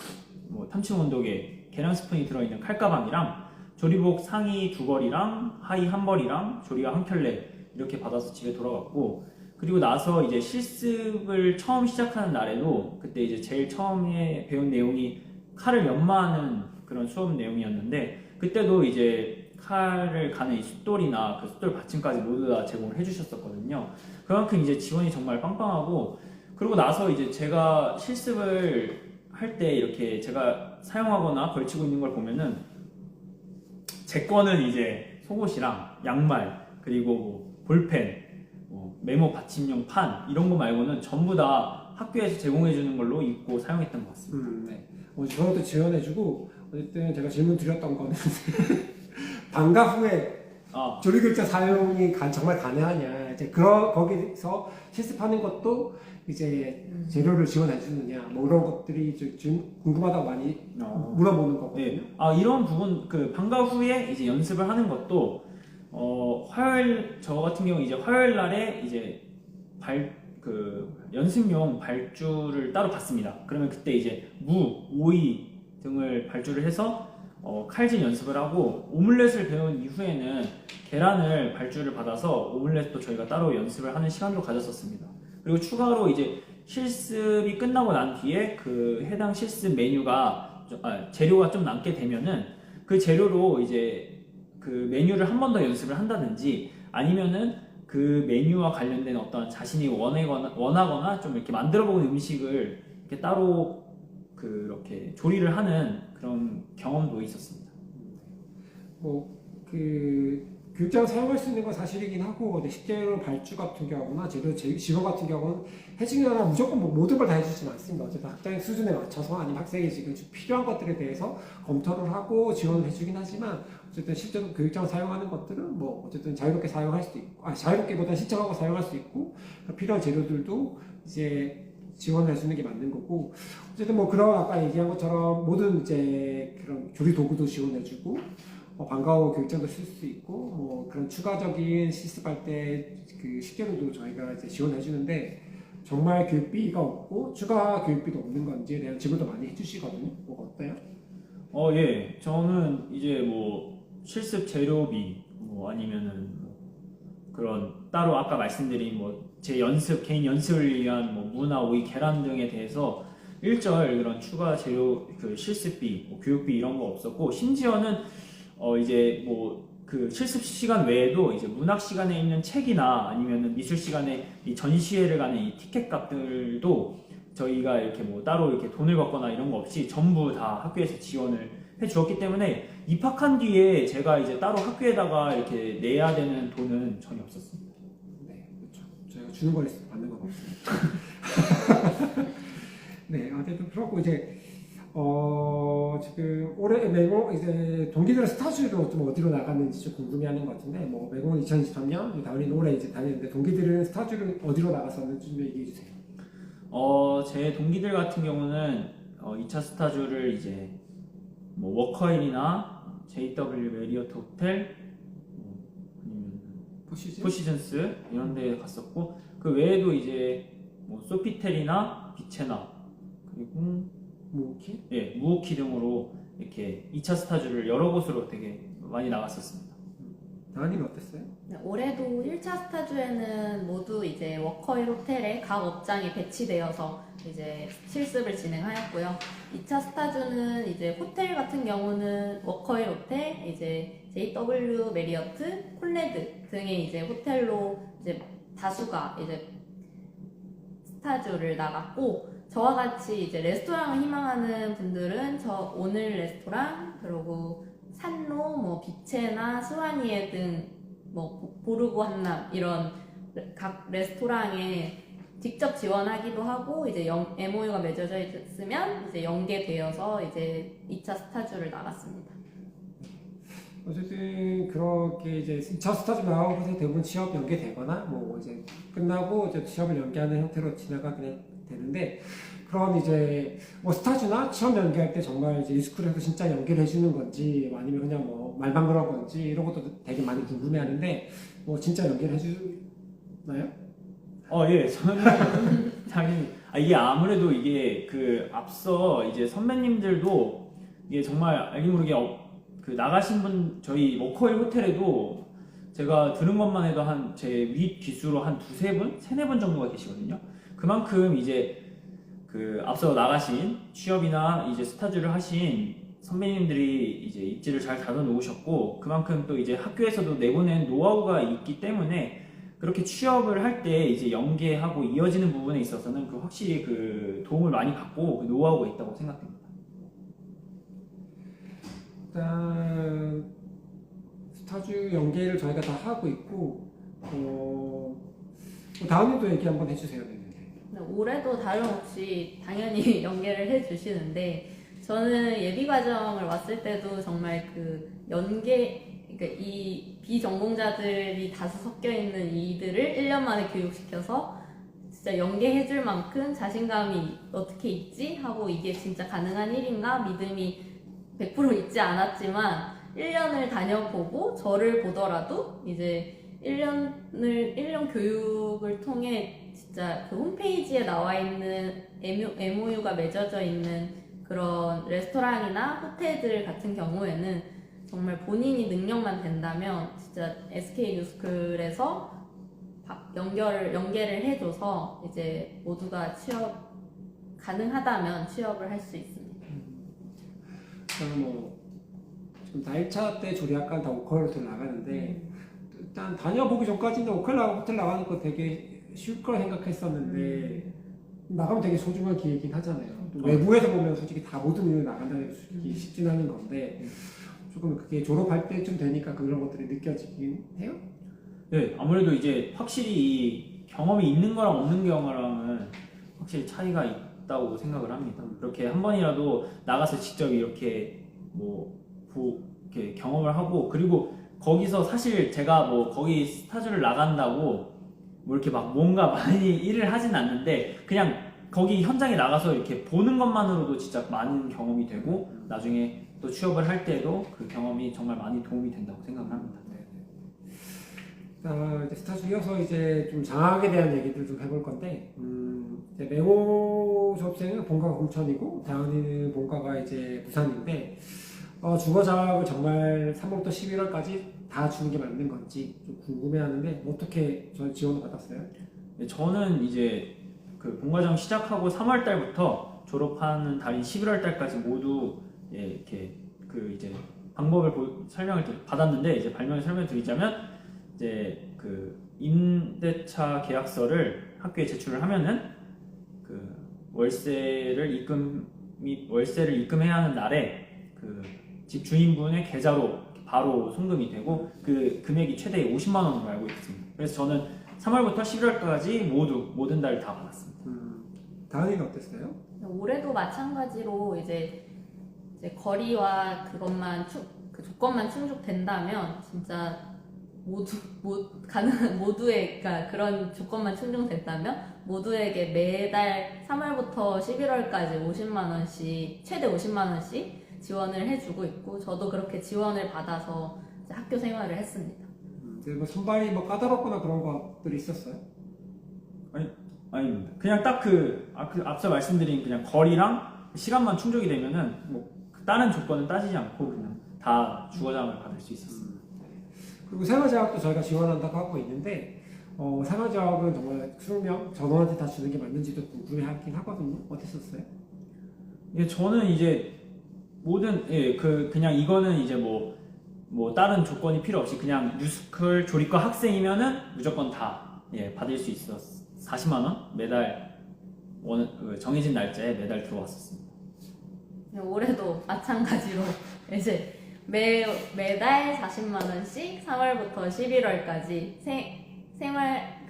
뭐 탐침 온도계, 계량 스푼이 들어있는 칼가방이랑 조리복 상의 2벌이랑 하의 1벌이랑 조리가 1켤레 이렇게 받아서 집에 돌아갔고 그리고 나서 이제 실습을 처음 시작하는 날에도 그때 이제 제일 처음에 배운 내용이 칼을 연마하는 그런 수업 내용이었는데 그때도 이제 칼을 가는 이 숫돌이나 그 숫돌 받침까지 모두 다 제공을 해주셨었거든요. 그만큼 이제 지원이 정말 빵빵하고 그리고 나서 이제 제가 실습을 할 때 이렇게 제가 사용하거나 걸치고 있는 걸 보면은 제 거는 이제 속옷이랑 양말 그리고 뭐 볼펜, 뭐 메모 받침용 판 이런 거 말고는 전부 다 학교에서 제공해 주는 걸로 입고 사용했던 것 같습니다. 네. 저것도 지원해주고 어쨌든 제가 질문 드렸던 거는 방과 후에 아, 조리교육자 사용이 정말 가능하냐 이제 거기서 실습하는 것도 이제 재료를 지원해 주느냐 뭐 이런 것들이 좀 궁금하다고 많이 물어보는 거거든요. 네. 이런 부분 그 방과 후에 이제 연습을 하는 것도 화요일 저 같은 경우 이제 화요일 날에 이제 연습용 발주를 따로 받습니다. 그러면 그때 이제 오이 등을 발주를 해서 칼질 연습을 하고 오믈렛을 배운 이후에는 계란을 발주를 받아서 오믈렛도 저희가 따로 연습을 하는 시간도 가졌었습니다. 그리고 추가로 이제 실습이 끝나고 난 뒤에 그 해당 실습 메뉴가 재료가 좀 남게 되면은 그 재료로 이제 그 메뉴를 한 번 더 연습을 한다든지 아니면은 그 메뉴와 관련된 어떤 자신이 원하거나 좀 이렇게 만들어본 음식을 이렇게 따로 그렇게 조리를 하는 그런 경험도 있었습니다. 교육자가 사용할 수 있는 건 사실이긴 하고 근데 식재료 발주 같은 경우나 재료 지원 같은 경우는 해주거나 무조건 모든 걸 다 해주지는 않습니다. 어쨌든 학생의 수준에 맞춰서 아니면 학생이 지금 필요한 것들에 대해서 검토를 하고 지원을 해주긴 하지만 어쨌든 실제로 교육자가 사용하는 것들은 뭐 어쨌든 자유롭게 사용할 수도 있고 자유롭게보다 신청하고 사용할 수 있고 필요한 재료들도 이제 지원을 해주는 게 맞는 거고 어쨌든 뭐 그런 아까 얘기한 것처럼 모든 이제 그런 조리 도구도 지원해주고 방과 후 교육장도 쓸 수 있고 뭐 그런 추가적인 실습할 때 그 식재료도 저희가 이제 지원해 주는데 정말 교육비가 없고 추가 교육비도 없는 건지에 대한 질문도 많이 해주시거든요. 뭐 어때요? 예. 저는 이제 뭐 실습 재료비 뭐 아니면은 뭐 그런 따로 아까 말씀드린 뭐 제 개인 연습을 위한 뭐 무나 오이, 계란 등에 대해서 일절 그런 추가 재료 그 실습비, 뭐 교육비 이런 거 없었고 심지어는 이제 뭐 그 실습 시간 외에도 이제 문학 시간에 있는 책이나 아니면은 미술 시간에 이 전시회를 가는 이 티켓 값들도 저희가 이렇게 뭐 따로 이렇게 돈을 받거나 이런 거 없이 전부 다 학교에서 지원을 해 주었기 때문에 입학한 뒤에 제가 이제 따로 학교에다가 이렇게 내야 되는 돈은 전혀 없었습니다. 네, 그렇죠. 저희가 주는 걸 받는 건 없습니다. 네, 어쨌든 그렇고 이제 지금 올해 매공 이제 동기들 스타즈도 좀 어디로 나갔는지 좀 궁금해하는 것 같은데 뭐 매공은 2023년 다운이 올해 이제 다녔는데 동기들은 스타즈를 어디로 나갔었는지 좀 얘기해 주세요. 제 동기들 같은 경우는 2차 스타주를 이제 뭐 워커힐이나 JW 메리어트 호텔 아니면 포시즌스 이런 데 갔었고 그 외에도 이제 뭐 소피텔이나 비체나 그리고 무오키 등으로 이렇게 2차 스타주를 여러 곳으로 되게 많이 나갔었습니다. 다은이는 어땠어요? 네, 올해도 1차 스타주에는 모두 이제 워커힐 호텔에 각 업장이 배치되어서 이제 실습을 진행하였고요. 2차 스타주는 이제 호텔 같은 경우는 워커힐 호텔, 이제 JW 메리어트, 콜레드 등의 이제 호텔로 이제 다수가 이제 스타주를 나갔고 저와 같이 이제 레스토랑을 희망하는 분들은 오늘 레스토랑 그리고 산로, 뭐 비체나 스와니에 등 뭐 보르고 한남 이런 각 레스토랑에 직접 지원하기도 하고 이제 MOU가 맺어져 있으면 이제 연계되어서 이제 2차 스타주를 나갔습니다. 어쨌든 그렇게 이제 2차 스타주 나오고서 대부분 취업 연계되거나 뭐 이제 끝나고 이제 취업을 연계하는 형태로 지나가게 되는데 그럼 이제 뭐 스타주나 취업 연계할 때 정말 이제 이스쿨에서 진짜 연계를 해주는 건지 아니면 그냥 뭐 말만 그런 건지 이런 것도 되게 많이 궁금해하는데 뭐 진짜 연계를 해주나요? 예, 저는 당연히 이게 아무래도 이게 그 앞서 이제 선배님들도 이게 정말 알게 모르게 그 나가신 분 저희 워커힐 호텔에도 제가 들은 것만 해도 한 제 윗 기수로 한 두세 분, 세네 분 정도가 계시거든요. 그만큼 이제 그 앞서 나가신 취업이나 이제 스타주를 하신 선배님들이 이제 입지를 잘 다져 놓으셨고 그만큼 또 이제 학교에서도 내보낸 노하우가 있기 때문에 그렇게 취업을 할 때 이제 연계하고 이어지는 부분에 있어서는 그 확실히 그 도움을 많이 받고 그 노하우가 있다고 생각됩니다. 일단 스타주 연계를 저희가 다 하고 있고 다음님도 얘기 한번 해주세요. 네, 올해도 다름없이 당연히 연계를 해주시는데 저는 예비 과정을 왔을 때도 정말 그 그러니까 이 비전공자들이 다수 섞여 있는 이들을 1년 만에 교육시켜서 진짜 연계해줄 만큼 자신감이 어떻게 있지? 하고 이게 진짜 가능한 일인가? 믿음이 100% 있지 않았지만 1년을 다녀보고 저를 보더라도 이제 1년 교육을 통해 진짜 그 홈페이지에 나와 있는 MOU가 맺어져 있는 그런 레스토랑이나 호텔들 같은 경우에는 정말 본인이 능력만 된다면 진짜 SK 뉴스쿨에서 연계를 해줘서 이제 모두가 가능하다면 취업을 할 수 있습니다. 저는 지금 다 1차 때 조리학과 다 오컬 호텔 나가는데 일단 다녀보기 전까지는 호텔 나가는 거 되게 쉬울 거라 생각했었는데 나가면 되게 소중한 기회이긴 하잖아요. 또 외부에서 보면 솔직히 다 모든 일을 나간다는 게 쉽진 않은 건데 조금 그게 졸업할 때쯤 되니까 그런 것들이 느껴지긴 해요. 네, 아무래도 이제 확실히 이 경험이 있는 거랑 없는 경험랑은 확실히 차이가 있다고 생각을 합니다. 이렇게 한 번이라도 나가서 직접 이렇게 이렇게 경험을 하고 그리고 거기서 사실 제가 거기 스타주를 나간다고 이렇게 막 뭔가 많이 일을 하진 않는데 그냥 거기 현장에 나가서 이렇게 보는 것만으로도 진짜 많은 경험이 되고 나중에 또 취업을 할 때도 그 경험이 정말 많이 도움이 된다고 생각을 합니다. 이제 스타주 이어서 이제 좀 장학에 대한 얘기들 좀 해볼 건데, 이제 맹호 수업생은 본가가 공천이고, 다은이는 본가가 이제 부산인데, 주거 장학을 정말 3월부터 11월까지 다 주는 게 맞는 건지 좀 궁금해하는데, 어떻게 저는 지원을 받았어요? 네, 저는 이제 그 본과정 시작하고 3월 달부터 졸업하는 달인 11월 달까지 모두 이렇게 그 이제 방법을 설명을 받았는데 이제 발명을 설명드리자면 이제 그 임대차 계약서를 학교에 제출을 하면은 그 월세를 입금해야 하는 날에 그 집 주인분의 계좌로 바로 송금이 되고 그 금액이 최대 50만 원으로 알고 있습니다. 그래서 저는 3월부터 11월까지 모든 달을 다 받았습니다. 다은이는 어땠어요? 올해도 마찬가지로 이제 거리와 그 조건만 충족된다면 진짜 가능한 모두의 그러니까 그런 조건만 충족된다면 모두에게 매달 3월부터 11월까지 50만 원씩 최대 50만 원씩 지원을 해주고 있고 저도 그렇게 지원을 받아서 이제 학교 생활을 했습니다. 선발이 까다롭거나 그런 것들이 있었어요? 아닙니다. 그냥 딱 앞서 말씀드린 그냥 거리랑 시간만 충족이 되면은 다른 조건은 따지지 않고 그냥 다 주거장을 받을 수 있었습니다. 그리고 생활장학도 저희가 지원한다고 하고 있는데 생활장학은 정말 수명 전원한테 다 주는 게 맞는지도 궁금해하긴 하거든요. 어땠었어요? 예, 저는 이제 그냥 이거는 이제 다른 조건이 필요 없이 그냥 뉴스쿨 조리과 학생이면은 무조건 다 받을 수 있었어요. 40만 원 매달 정해진 날짜에 매달 들어왔었습니다. 올해도 마찬가지로 이제 매달 40만 원씩 3월부터 11월까지 생활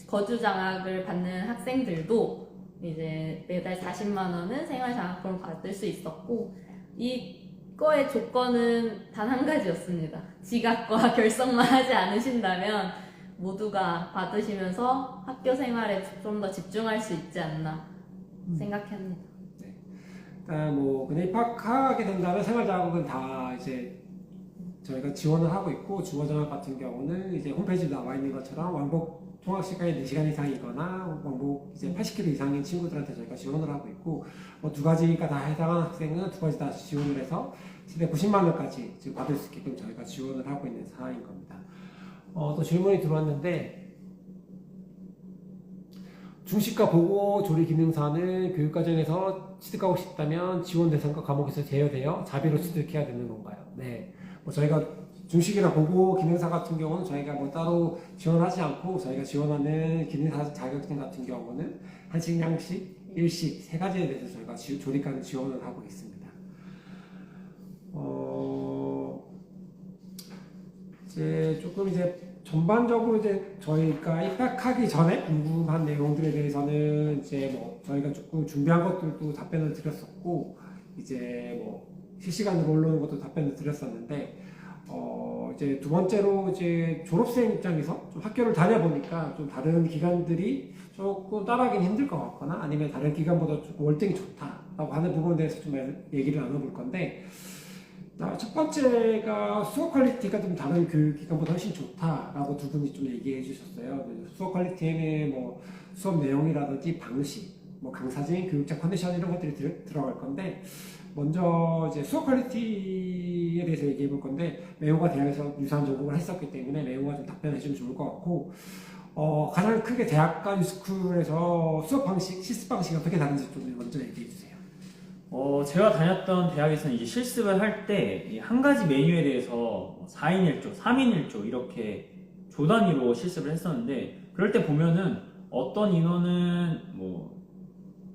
거주 장학을 받는 학생들도 이제 매달 40만 원은 생활 장학금을 받을 수 있었고 이거의 조건은 단 한 가지였습니다. 지각과 결석만 하지 않으신다면 모두가 받으시면서 학교 생활에 좀 더 집중할 수 있지 않나 생각합니다. 그냥 입학하게 된다면 생활장학은 다 이제 저희가 지원을 하고 있고 주거장학 같은 경우는 이제 홈페이지에 나와 있는 것처럼 왕복 통학 시간이 4시간 이상이거나 왕복 이제 80km 이상인 친구들한테 저희가 지원을 하고 있고 두 가지가 다 해당하는 학생은 두 가지 다 지원을 해서 최대 90만 원까지 지금 받을 수 있게끔 저희가 지원을 하고 있는 상황인 겁니다. 또 질문이 들어왔는데 중식과 보고 조리 기능사는 교육과정에서 취득하고 싶다면 지원 대상과 과목에서 제외되어 자비로 취득해야 되는 건가요? 네. 저희가 중식이나 보고 기능사 같은 경우는 저희가 따로 지원하지 않고 저희가 지원하는 기능사 자격증 같은 경우는 한식, 양식, 일식 세 가지에 대해서 저희가 조리과는 지원을 하고 있습니다. 이제 조금 이제 전반적으로 이제 저희가 입학하기 전에 궁금한 내용들에 대해서는 이제 뭐 저희가 조금 준비한 것들도 답변을 드렸었고 이제 뭐 실시간으로 올라오는 것도 답변을 드렸었는데 이제 두 번째로 이제 졸업생 입장에서 좀 학교를 다녀보니까 좀 다른 기관들이 조금 따라하기는 힘들 것 같거나 아니면 다른 기관보다 조금 월등히 좋다라고 하는 부분에 대해서 좀 얘기를 나눠볼 건데 첫 번째가 수업 퀄리티가 좀 다른 교육기관보다 훨씬 좋다라고 두 분이 좀 얘기해 주셨어요. 수업 퀄리티에는 뭐 수업 내용이라든지 방식, 뭐 강사진, 교육자 컨디션 이런 것들이 들어갈 건데 먼저 이제 수업 퀄리티에 대해서 얘기해 볼 건데 매우가 대학에서 유사한 전공을 했었기 때문에 매우가 좀 답변해 주면 좋을 것 같고 가장 크게 대학과 뉴스쿨에서 수업 방식, 실습 방식이 어떻게 다른지 좀 먼저 얘기해 주세요. 제가 다녔던 대학에서는 이제 실습을 할 때 한 가지 메뉴에 대해서 4인 1조, 3인 1조 이렇게 조 단위로 실습을 했었는데 그럴 때 보면은 어떤 인원은 뭐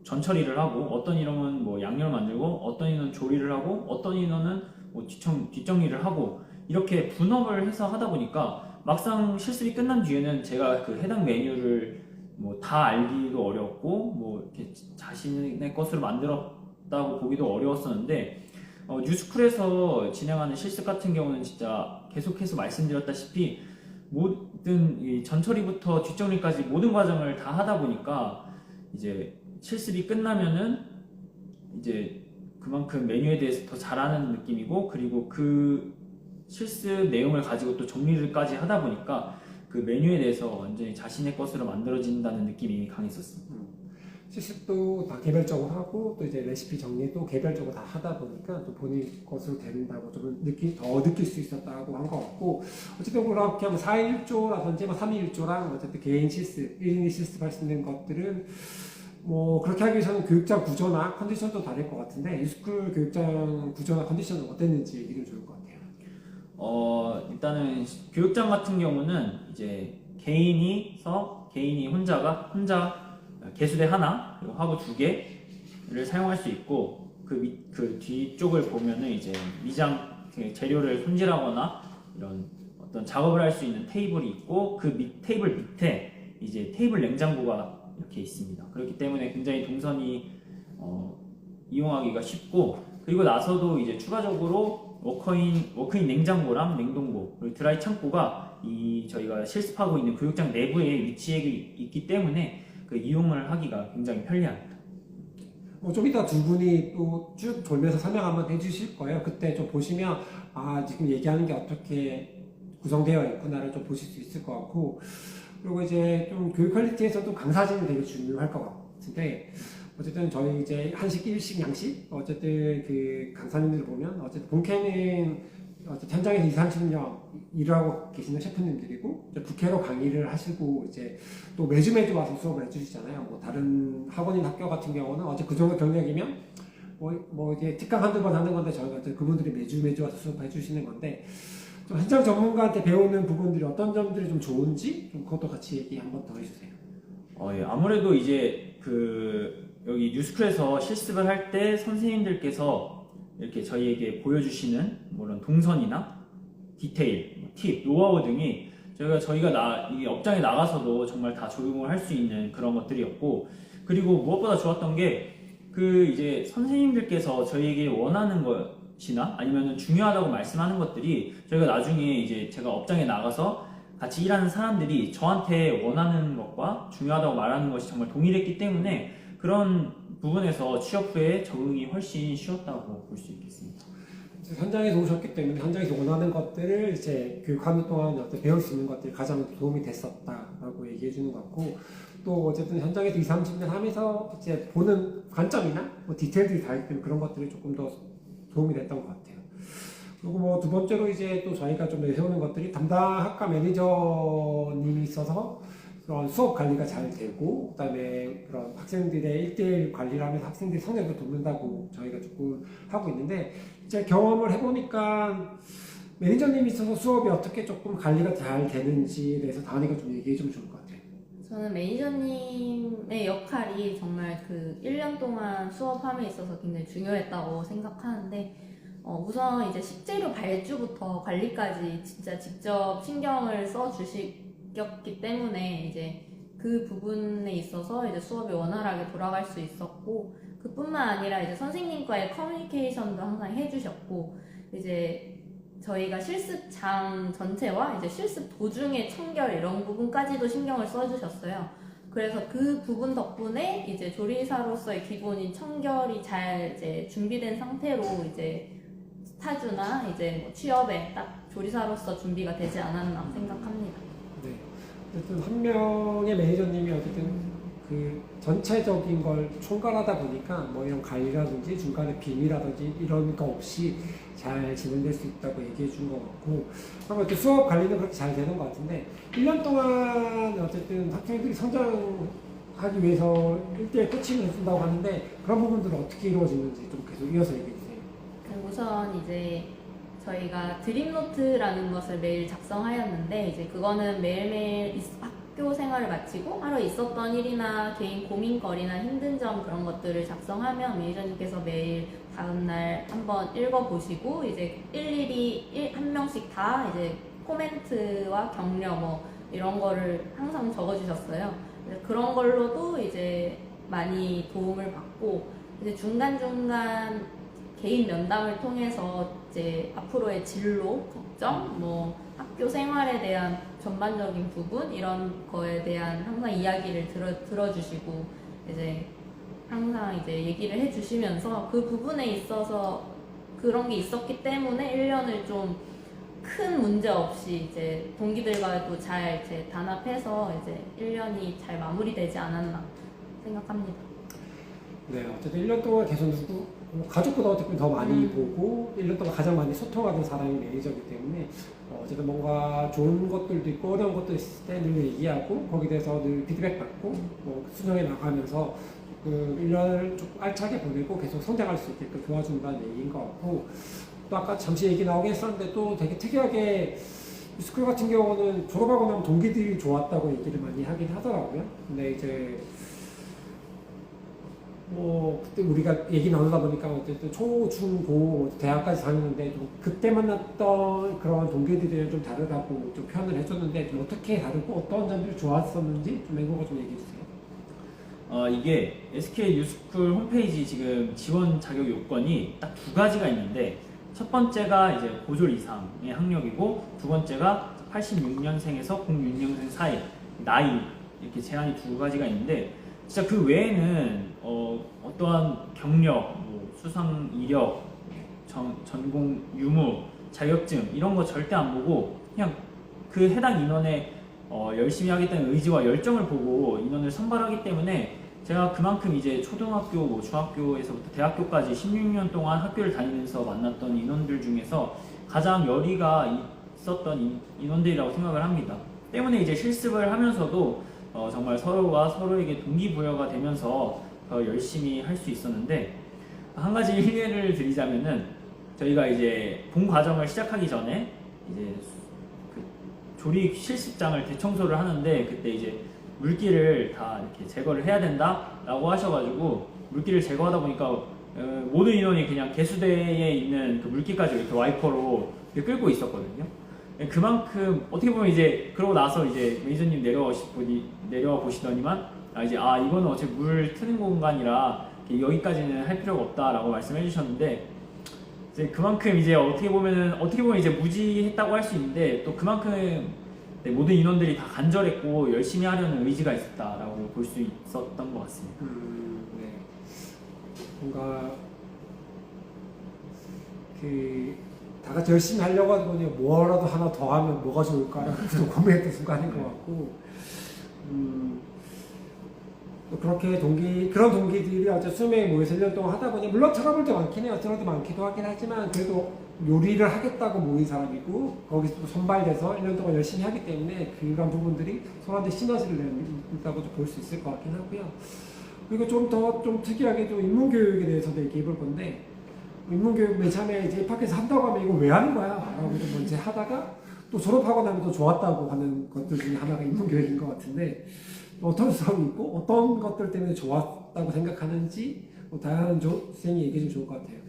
전처리를 하고 어떤 인원은 뭐 양념을 만들고 어떤 인원은 조리를 하고 어떤 인원은 뭐 뒷정리를 하고 이렇게 분업을 해서 하다 보니까 막상 실습이 끝난 뒤에는 제가 그 해당 메뉴를 뭐 다 알기도 어렵고 뭐 이렇게 자신의 것으로 만들었다고 보기도 어려웠었는데 뉴스쿨에서 진행하는 실습 같은 경우는 진짜 계속해서 말씀드렸다시피 모든 이 전처리부터 뒷정리까지 모든 과정을 다 하다 보니까 이제 실습이 끝나면은 이제 그만큼 메뉴에 대해서 더 잘하는 느낌이고 그리고 그 실습 내용을 가지고 또 정리를까지 하다 보니까 그 메뉴에 대해서 완전히 자신의 것으로 만들어진다는 느낌이 강했었습니다. 실습도 다 개별적으로 하고 또 이제 레시피 정리도 개별적으로 다 하다 보니까 또 본인 것으로 된다고 좀 더 느낄 수 있었다고 한 것 같고 어쨌든 그렇게 하면 4인 1조라든지 뭐 3인 1조랑 어쨌든 개인 실습, 1인이 실습할 수 있는 것들은 뭐 그렇게 하기 위해서는 교육장 구조나 컨디션도 다를 것 같은데 뉴스쿨 교육장 구조나 컨디션은 어땠는지 얘기를 좋을 것 같아요. 일단은 교육장 같은 경우는 이제 개인이 혼자 개수대 하나 그리고 화구 2개를 사용할 수 있고 그 뒤쪽을 보면은 이제 미장 재료를 손질하거나 이런 어떤 작업을 할 수 있는 테이블이 있고 그 테이블 밑에 이제 테이블 냉장고가 이렇게 있습니다. 그렇기 때문에 굉장히 동선이 이용하기가 쉽고 그리고 나서도 이제 추가적으로 워크인 냉장고랑 냉동고 그리고 드라이 창고가 저희가 실습하고 있는 교육장 내부에 위치해 있기 때문에 그 이용을 하기가 굉장히 편리합니다. 좀 이따 두 분이 또 쭉 돌면서 설명 한번 해주실 거예요. 그때 좀 보시면 지금 얘기하는 게 어떻게 구성되어 있구나를 좀 보실 수 있을 것 같고 그리고 이제 좀 교육 퀄리티에서도 강사진이 되게 중요할 것 같은데 어쨌든 저희 이제 한식, 일식, 양식 어쨌든 그 강사님들을 보면 어쨌든 본캐는 어쨌든 현장에서 20, 30년 일을 하고 계시는 셰프님들이고 부캐로 강의를 하시고 이제 또 매주 와서 수업을 해주시잖아요. 뭐 다른 학원인 학교 같은 경우는 어제 그 정도 경력이면 뭐 이게 특강 한두 번 하는 건데 저희가 그분들이 매주 와서 수업해 주시는 건데 좀 현장 전문가한테 배우는 부분들이 어떤 점들이 좀 좋은지 좀 그것도 같이 얘기 한번 더 해주세요. 예. 아무래도 이제 여기 뉴스쿨에서 실습을 할 때 선생님들께서 이렇게 저희에게 보여주시는 물론 동선이나 디테일, 팁, 노하우 등이 저희가 이 업장에 나가서도 정말 다 적용을 할 수 있는 그런 것들이었고 그리고 무엇보다 좋았던 게 이제 선생님들께서 저희에게 원하는 것이나 아니면 중요하다고 말씀하는 것들이 저희가 나중에 이제 제가 업장에 나가서 같이 일하는 사람들이 저한테 원하는 것과 중요하다고 말하는 것이 정말 동일했기 때문에 그런 부분에서 취업 후에 적응이 훨씬 쉬웠다고 볼 수 있겠습니다. 현장에서 오셨기 때문에 현장에서 원하는 것들을 이제 교육하는 동안 배울 수 있는 것들이 가장 도움이 됐었다라고 얘기해 주는 것 같고 또 어쨌든 현장에서 20, 30년 하면서 이제 보는 관점이나 뭐 디테일들이 다르기 때문에 그런 것들이 조금 더 도움이 됐던 것 같아요. 그리고 뭐 두 번째로 이제 또 저희가 좀 내세우는 것들이 담당 학과 매니저님이 있어서 그런 수업 관리가 잘 되고 그다음에 그런 학생들의 1대1 관리를 하면서 학생들의 성적을 돕는다고 저희가 조금 하고 있는데 제 경험을 해보니까 매니저님이 있어서 수업이 어떻게 조금 관리가 잘 되는지에 대해서 다은이가 좀 얘기해 주면 좋을 것 같아요. 저는 매니저님의 역할이 정말 1년 동안 수업함에 있어서 굉장히 중요했다고 생각하는데 우선 이제 식재료 발주부터 관리까지 진짜 직접 신경을 써 주셨기 때문에 이제 그 부분에 있어서 이제 수업이 원활하게 돌아갈 수 있었고, 그뿐만 아니라 이제 선생님과의 커뮤니케이션도 항상 해주셨고, 이제 저희가 실습장 전체와 이제 실습 도중에 청결 이런 부분까지도 신경을 써주셨어요. 그래서 그 부분 덕분에 이제 조리사로서의 기본인 청결이 잘 이제 준비된 상태로 이제 스타주나 이제 뭐 취업에 딱 조리사로서 준비가 되지 않았나 생각합니다. 네. 어쨌든 한 명의 매니저님이 어쨌든 그 전체적인 걸 총괄하다 보니까 뭐 이런 관리라든지 중간에 비밀이라든지 이런 거 없이 잘 진행될 수 있다고 얘기해 준 것 같고, 아마 또 수업 관리는 그렇게 잘 되는 것 같은데 1년 동안 어쨌든 학생들이 성장하기 위해서 1대1 코칭을 해준다고 하는데 그런 부분들은 어떻게 이루어지는지 좀 계속 이어서 얘기해 주세요. 우선 이제 저희가 드림노트라는 것을 매일 작성하였는데, 이제 그거는 매일매일 학교 생활을 마치고 하루 있었던 일이나 개인 고민거리나 힘든 점 그런 것들을 작성하면 매니저님께서 매일 다음날 한번 읽어보시고 이제 일일이 한 명씩 다 이제 코멘트와 격려 뭐 이런 거를 항상 적어주셨어요. 그런 걸로도 이제 많이 도움을 받고, 이제 중간중간 개인 면담을 통해서 이제 앞으로의 진로, 걱정, 뭐 학교 생활에 대한 전반적인 부분 이런 거에 대한 항상 이야기를 들어주시고 이제 항상 이제 얘기를 해주시면서 그 부분에 있어서 그런 게 있었기 때문에 1년을 좀 큰 문제 없이 이제 동기들과도 잘 이제 단합해서 이제 1년이 잘 마무리되지 않았나 생각합니다. 네, 어쨌든 1년 동안 계속 가족보다 어쨌든 더 많이 보고 1년 동안 가장 많이 소통하는 사람이 매니저이기 때문에 어쨌든 뭔가 좋은 것들도 있고 어려운 것도 있을 때 늘 얘기하고 거기에 대해서 늘 피드백 받고 뭐 수정해 나가면서 그 1년을 좀 알차게 보내고 계속 성장할 수 있게끔 도와준다는 얘기인 것 같고, 또 아까 잠시 얘기 나오긴 했었는데 또 되게 특이하게 스쿨 같은 경우는 졸업하고 나면 동기들이 좋았다고 얘기를 많이 하긴 하더라고요. 근데 이제 뭐 그때 우리가 얘기 나누다 보니까 어쨌든 초, 중, 고, 대학까지 다녔는데 좀 그때 만났던 그런 동기들이랑 좀 다르다고 좀 표현을 해줬는데 좀 어떻게 다르고 어떤 점들이 좋았었는지 좀 맹구가 좀 얘기해 주세요. 이게 SK 뉴스쿨 홈페이지 지금 지원 자격 요건이 딱 두 가지가 있는데, 첫 번째가 이제 고졸 이상의 학력이고 두 번째가 86년생에서 06년생 사이 나이, 이렇게 제한이 두 가지가 있는데, 진짜 그 외에는 어떠한 경력, 뭐 수상 이력, 전공 유무, 자격증 이런 거 절대 안 보고 그냥 그 해당 인원의 열심히 하겠다는 의지와 열정을 보고 인원을 선발하기 때문에, 제가 그만큼 이제 초등학교, 뭐 중학교에서부터 대학교까지 16년 동안 학교를 다니면서 만났던 인원들 중에서 가장 열의가 있었던 인원들이라고 생각을 합니다. 때문에 이제 실습을 하면서도 정말 서로가 서로에게 동기부여가 되면서 더 열심히 할 수 있었는데, 한 가지 일례를 드리자면은 저희가 이제 본 과정을 시작하기 전에 이제 그 조리 실습장을 대청소를 하는데, 그때 이제 물기를 다 이렇게 제거를 해야 된다라고 하셔가지고 물기를 제거하다 보니까 모든 인원이 그냥 개수대에 있는 그 물기까지 이렇게 와이퍼로 이렇게 끌고 있었거든요. 그만큼 어떻게 보면 이제 그러고 나서 이제 매니저님 내려와 보시더니만 이거는 어차피 물 트는 공간이라 여기까지는 할 필요가 없다라고 말씀해 주셨는데, 이제 그만큼 이제 어떻게 보면 이제 무지했다고 할 수 있는데, 또 그만큼 모든 인원들이 다 간절했고 열심히 하려는 의지가 있었다라고 볼 수 있었던 것 같습니다. 네. 뭔가 다 같이 열심히 하려고 하다 보니 뭐라도 하나 더 하면 뭐가 좋을까라고 좀 고민했던 순간인 것 같고, 또 그렇게 그런 동기들이 어제 수명에 모여서 1년 동안 하다 보니 물론 트러블도 많긴 해요. 트러블도 많기도 하긴 하지만 그래도 요리를 하겠다고 모인 사람이고 거기서 또 선발돼서 1년 동안 열심히 하기 때문에 그런 부분들이 서로한테 시너지를 낸다고 볼 수 있을 것 같긴 하고요. 그리고 좀 특이하게도 인문교육에 대해서도 얘기해 볼 건데, 인문교육 맨 처음에 이제 입학해서 한다고 하면 이거 왜 하는 거야? 라고 좀 먼저 하다가 또 졸업하고 나면 또 좋았다고 하는 것들 중에 하나가 인문교육인 것 같은데, 어떤 수업이 있고 어떤 것들 때문에 좋았다고 생각하는지 다양한 선생님이 얘기해 주면 좋을 것 같아요.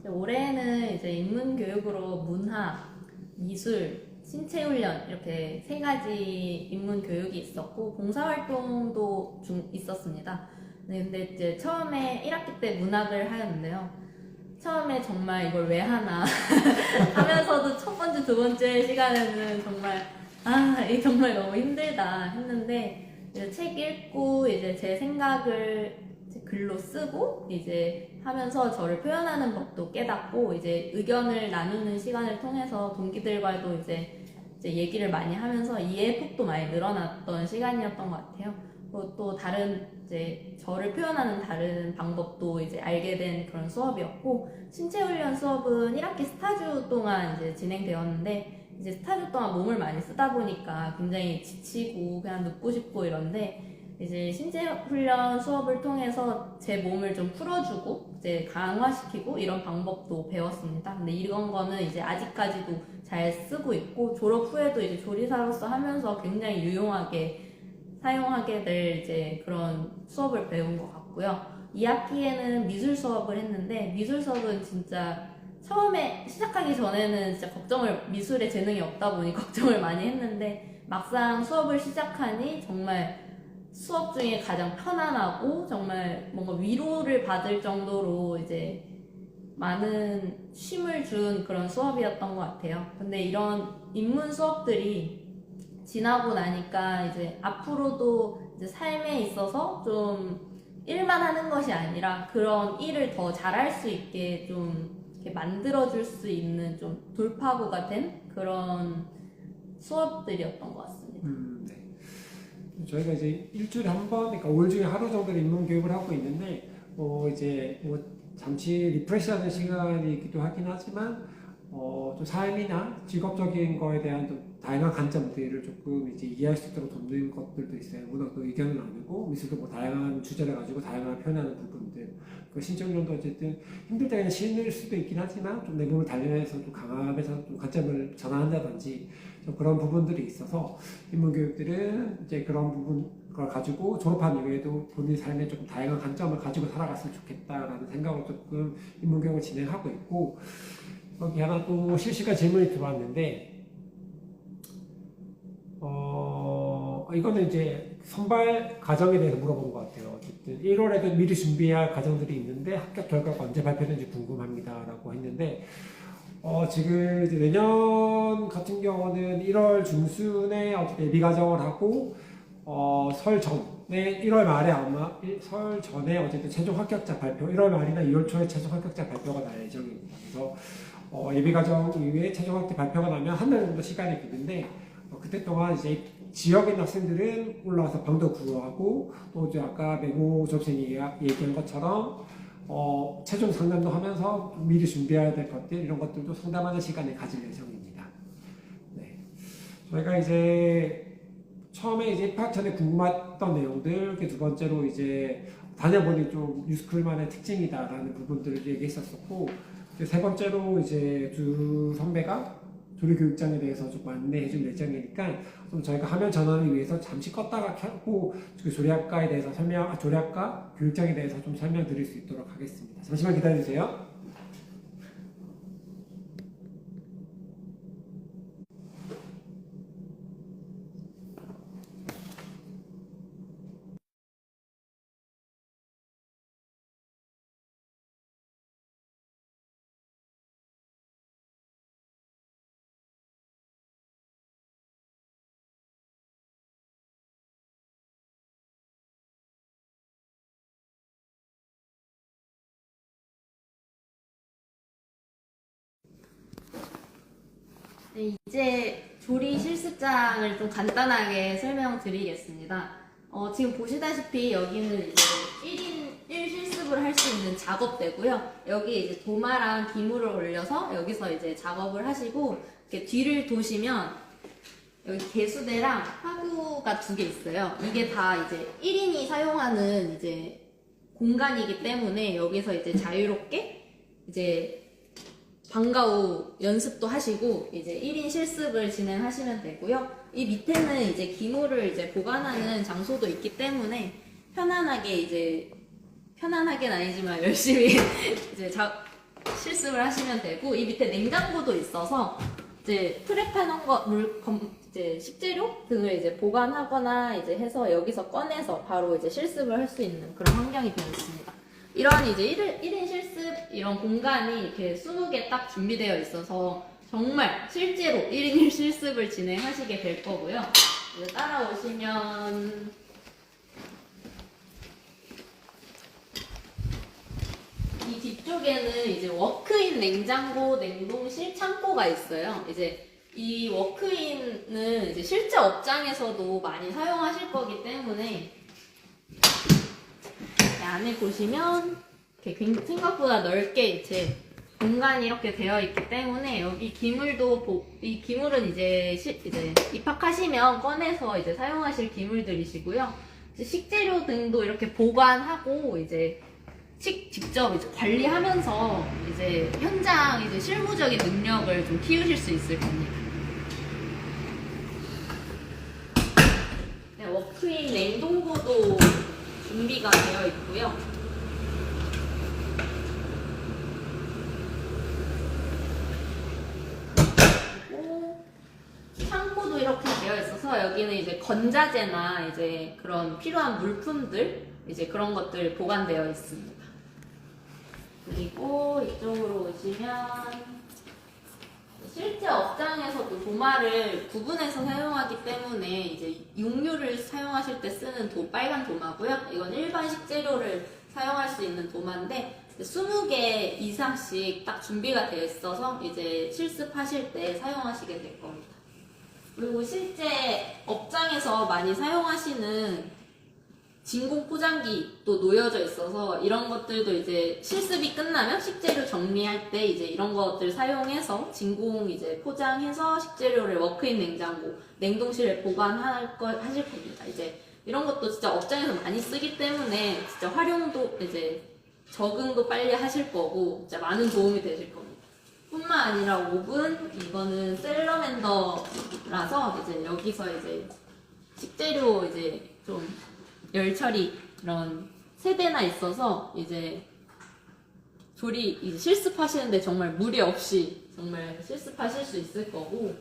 올해는 이제 인문 교육으로 문화, 미술, 신체 훈련 이렇게 세 가지 인문 교육이 있었고 봉사활동도 좀 있었습니다. 네, 근데 이제 처음에 1학기 때 문학을 하였는데요. 처음에 정말 이걸 왜 하나 하면서도 첫 번째, 두 번째 시간에는 정말 이게 정말 너무 힘들다 했는데 이제 책 읽고 이제 제 생각을 글로 쓰고 이제 하면서 저를 표현하는 법도 깨닫고 이제 의견을 나누는 시간을 통해서 동기들과도 이제 얘기를 많이 하면서 이해 폭도 많이 늘어났던 시간이었던 것 같아요. 또 다른 이제 저를 표현하는 다른 방법도 이제 알게 된 그런 수업이었고 신체 훈련 수업은 1학기 스타주 동안 이제 진행되었는데 이제 스타주 동안 몸을 많이 쓰다 보니까 굉장히 지치고 그냥 눕고 싶고 이런데 이제 신체 훈련 수업을 통해서 제 몸을 좀 풀어주고 이제 강화시키고 이런 방법도 배웠습니다. 근데 이런 거는 이제 아직까지도 잘 쓰고 있고 졸업 후에도 이제 조리사로서 하면서 굉장히 유용하게 사용하게 될 이제 그런 수업을 배운 것 같고요. 2학기에는 미술 수업을 했는데 미술 수업은 진짜 처음에 시작하기 전에는 진짜 미술에 재능이 없다 보니 걱정을 많이 했는데 막상 수업을 시작하니 정말 수업 중에 가장 편안하고 정말 뭔가 위로를 받을 정도로 이제 많은 쉼을 준 그런 수업이었던 것 같아요. 근데 이런 인문 수업들이 지나고 나니까 이제 앞으로도 이제 삶에 있어서 좀 일만 하는 것이 아니라 그런 일을 더 잘할 수 있게 좀 이렇게 만들어줄 수 있는 좀 돌파구가 된 그런 수업들이었던 것 같습니다. 네. 저희가 이제 일주일에 한 번, 그러니까 5일 중에 하루 정도를 인문 교육을 하고 있는데, 이제 잠시 리프레시하는 시간이기도 하긴 하지만, 좀 삶이나 직업적인 거에 대한 좀 다양한 관점들을 조금 이제 이해할 수 있도록 돕는 것들도 있어요. 문학도 의견을 나누고, 미술도 뭐 다양한 주제를 가지고 다양하게 표현하는 부분들. 그 신청론도 어쨌든 힘들 때는 쉬는 수도 있긴 하지만, 좀 내 몸을 단련해서 좀 강함에서 좀 관점을 전환한다든지, 좀 그런 부분들이 있어서, 인문교육들은 이제 그런 걸 가지고 졸업한 이후에도 본인 삶에 조금 다양한 관점을 가지고 살아갔으면 좋겠다라는 생각으로 조금 인문교육을 진행하고 있고, 여기 하나 또 실시간 질문이 들어왔는데, 이거는 이제 선발 과정에 대해서 물어본 것 같아요. 어쨌든 1월에도 미리 준비할 과정들이 있는데 합격 결과가 언제 발표되는지 궁금합니다라고 했는데, 지금 이제 내년 같은 경우는 1월 중순에 어쨌든 예비 과정을 하고, 설 전에 1월 말에 아마 설 전에 어쨌든 최종 합격자 발표, 1월 말이나 2월 초에 최종 합격자 발표가 날 예정입니다. 그래서 예비 과정 이후에 최종 합격 발표가 나면 한 달 정도 시간이 드는데 그때 동안 이제 지역에 있는 학생들은 올라와서 방도 구하고 또 이제 아까 메모 접생이 얘기한 것처럼 최종 상담도 하면서 미리 준비해야 될 것들 이런 것들도 상담하는 시간을 가질 예정입니다. 네. 저희가 이제 처음에 이제 입학 전에 궁금했던 내용들, 두 번째로 이제 다녀보니 좀 뉴스쿨만의 특징이다라는 부분들을 얘기했었고, 세 번째로 이제 두 선배가 조리교육장에 대해서 좀 안내해 줄 예정이니까 좀 저희가 화면 전환을 위해서 잠시 껐다가 켜고 그 조리학과에 대해서 조리학과 교육장에 대해서 좀 설명드릴 수 있도록 하겠습니다. 잠시만 기다려주세요. 네, 이제 조리 실습장을 좀 간단하게 설명드리겠습니다. 지금 보시다시피 여기는 이제 1인 1실습을 할 수 있는 작업대고요. 여기 이제 도마랑 기물을 올려서 여기서 이제 작업을 하시고 이렇게 뒤를 도시면 여기 개수대랑 화구가 2개 있어요. 이게 다 이제 1인이 사용하는 이제 공간이기 때문에 여기서 이제 자유롭게 이제 방과 후 연습도 하시고 이제 1인 실습을 진행하시면 되고요. 이 밑에는 이제 기물을 이제 보관하는 장소도 있기 때문에 편안하게는 아니지만 열심히 이제 실습을 하시면 되고, 이 밑에 냉장고도 있어서 이제 프랩해놓은 거, 이제 식재료 등을 이제 보관하거나 이제 해서 여기서 꺼내서 바로 이제 실습을 할 수 있는 그런 환경이 되어 있습니다. 이런 이제 1인 실습 이런 공간이 이렇게 20개 딱 준비되어 있어서 정말 실제로 1인 실습을 진행하시게 될 거고요. 이제 따라오시면 이 뒤쪽에는 이제 워크인 냉장고, 냉동실, 창고가 있어요. 이제 이 워크인은 이제 실제 업장에서도 많이 사용하실 거기 때문에 안에 보시면 이렇게 생각보다 넓게 이제 공간이 이렇게 되어 있기 때문에 여기 기물도 이 기물은 이제 입학하시면 꺼내서 이제 사용하실 기물들이시고요. 이제 식재료 등도 이렇게 보관하고 이제 직접 이제 관리하면서 이제 현장 이제 실무적인 능력을 좀 키우실 수 있을 겁니다. 네, 워크인 냉동고도 준비가 되어 있고요. 그리고 창고도 이렇게 되어 있어서 여기는 이제 건자재나 이제 그런 필요한 물품들 이제 그런 것들 보관되어 있습니다. 그리고 이쪽으로 오시면 실제 업장에서도 도마를 구분해서 사용하기 때문에 이제 육류를 사용하실 때 쓰는 빨간 도마고요. 이건 일반 식재료를 사용할 수 있는 도마인데 20개 이상씩 딱 준비가 되어 있어서 이제 실습하실 때 사용하시게 될 겁니다. 그리고 실제 업장에서 많이 사용하시는 진공 포장기 또 놓여져 있어서 이런 것들도 이제 실습이 끝나면 식재료 정리할 때 이제 이런 것들 사용해서 진공 이제 포장해서 식재료를 워크인 냉장고, 냉동실에 하실 겁니다. 이제 이런 것도 진짜 업장에서 많이 쓰기 때문에 진짜 활용도 이제 적응도 빨리 하실 거고 진짜 많은 도움이 되실 겁니다. 뿐만 아니라 오븐, 이거는 셀러맨더라서 이제 여기서 이제 식재료 이제 좀 열 처리 이런 세대나 있어서 이제 이제 실습하시는데 정말 무리 없이 정말 실습하실 수 있을 거고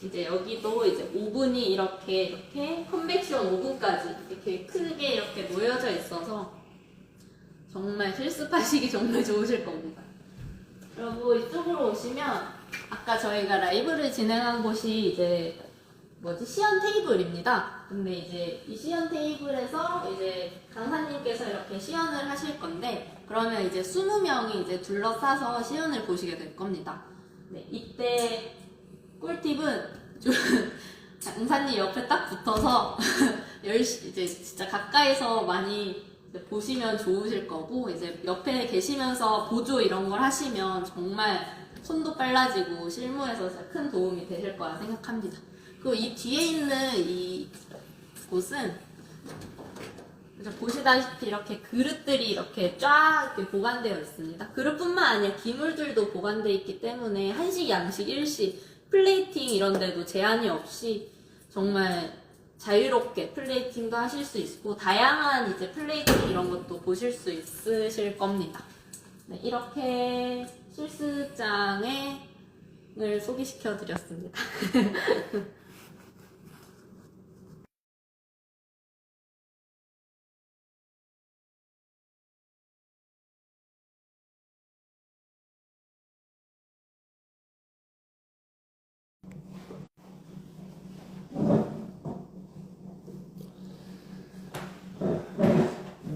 이제 여기도 이제 오븐이 이렇게 컨벡션 오븐까지 이렇게 크게 이렇게 놓여져 있어서 정말 실습하시기 정말 좋으실 겁니다. 그리고 이쪽으로 오시면 아까 저희가 라이브를 진행한 곳이 이제 시연 테이블입니다. 근데 이제 이 시연 테이블에서 이제 강사님께서 이렇게 시연을 하실 건데 그러면 이제 20명이 이제 둘러싸서 시연을 보시게 될 겁니다. 네, 이때 꿀팁은 좀 강사님 옆에 딱 붙어서 이제 진짜 가까이서 많이 보시면 좋으실 거고 이제 옆에 계시면서 보조 이런 걸 하시면 정말 손도 빨라지고 실무에서 큰 도움이 되실 거라 생각합니다. 그리고 이 뒤에 있는 이 곳은 보시다시피 이렇게 그릇들이 이렇게 쫙 이렇게 보관되어 있습니다. 그릇뿐만 아니라 기물들도 보관되어 있기 때문에 한식, 양식, 일식, 플레이팅 이런 데도 제한이 없이 정말 자유롭게 플레이팅도 하실 수 있고 다양한 이제 플레이팅 이런 것도 보실 수 있으실 겁니다. 네, 이렇게 실습장을 소개시켜 드렸습니다.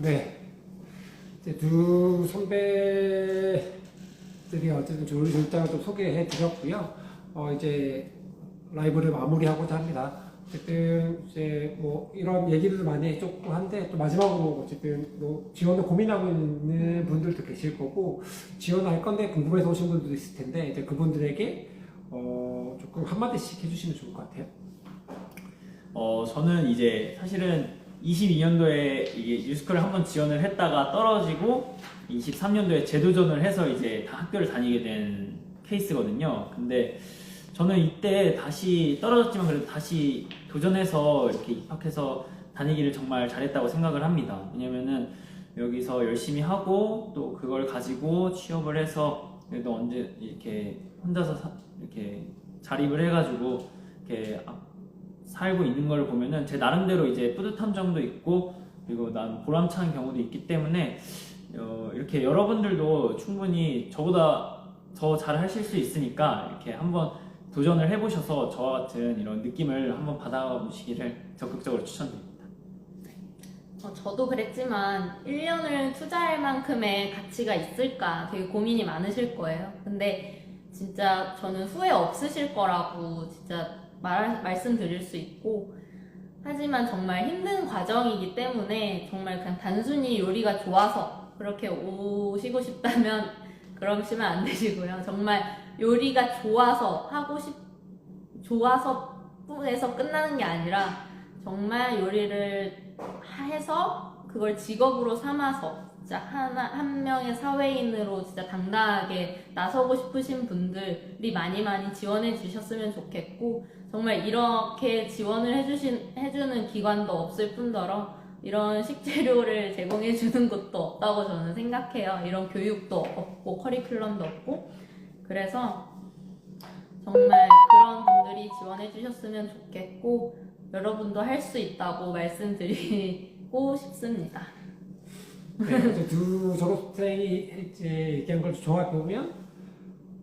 네. 이제 두 선배들이 어쨌든 조리 일장을 좀 소개해 드렸고요. 이제 라이브를 마무리하고자 합니다. 어쨌든 이제 이런 얘기들도 많이 해줬고 한데 또 마지막으로 어쨌든 지원을 고민하고 있는 분들도 계실 거고 지원할 건데 궁금해서 오신 분들도 있을 텐데 이제 그분들에게 조금 한마디씩 해주시면 좋을 것 같아요. 저는 이제 사실은 22년도에 이게 뉴스쿨을 한번 지원을 했다가 떨어지고 23년도에 재도전을 해서 이제 다 학교를 다니게 된 케이스거든요. 근데 저는 이때 다시 떨어졌지만 그래도 다시 도전해서 이렇게 입학해서 다니기를 정말 잘했다고 생각을 합니다. 왜냐면은 여기서 열심히 하고 또 그걸 가지고 취업을 해서 그래도 언제 이렇게 혼자서 이렇게 자립을 해가지고 이렇게 살고 있는 걸 보면은 제 나름대로 이제 뿌듯함 정도 있고 그리고 난 보람찬 경우도 있기 때문에 이렇게 여러분들도 충분히 저보다 더 잘 하실 수 있으니까 이렇게 한번 도전을 해보셔서 저와 같은 이런 느낌을 한번 받아보시기를 적극적으로 추천드립니다. 저도 그랬지만 1년을 투자할 만큼의 가치가 있을까 되게 고민이 많으실 거예요. 근데 진짜 저는 후회 없으실 거라고 진짜 말씀드릴 수 있고, 하지만 정말 힘든 과정이기 때문에 정말 그냥 단순히 요리가 좋아서 그렇게 오시고 싶다면 그러시면 안 되시고요. 정말 요리가 좋아서 좋아서 해서 끝나는 게 아니라 정말 요리를 해서 그걸 직업으로 삼아서 진짜 한 명의 사회인으로 진짜 당당하게 나서고 싶으신 분들이 많이 지원해 주셨으면 좋겠고, 정말 이렇게 지원을 해주는 기관도 없을 뿐더러 이런 식재료를 제공해 주는 곳도 없다고 저는 생각해요. 이런 교육도 없고 커리큘럼도 없고. 그래서 정말 그런 분들이 지원해 주셨으면 좋겠고, 여러분도 할 수 있다고 말씀드리고 싶습니다. 네, 두 졸업생이 이제 얘기한 걸 종합해 보면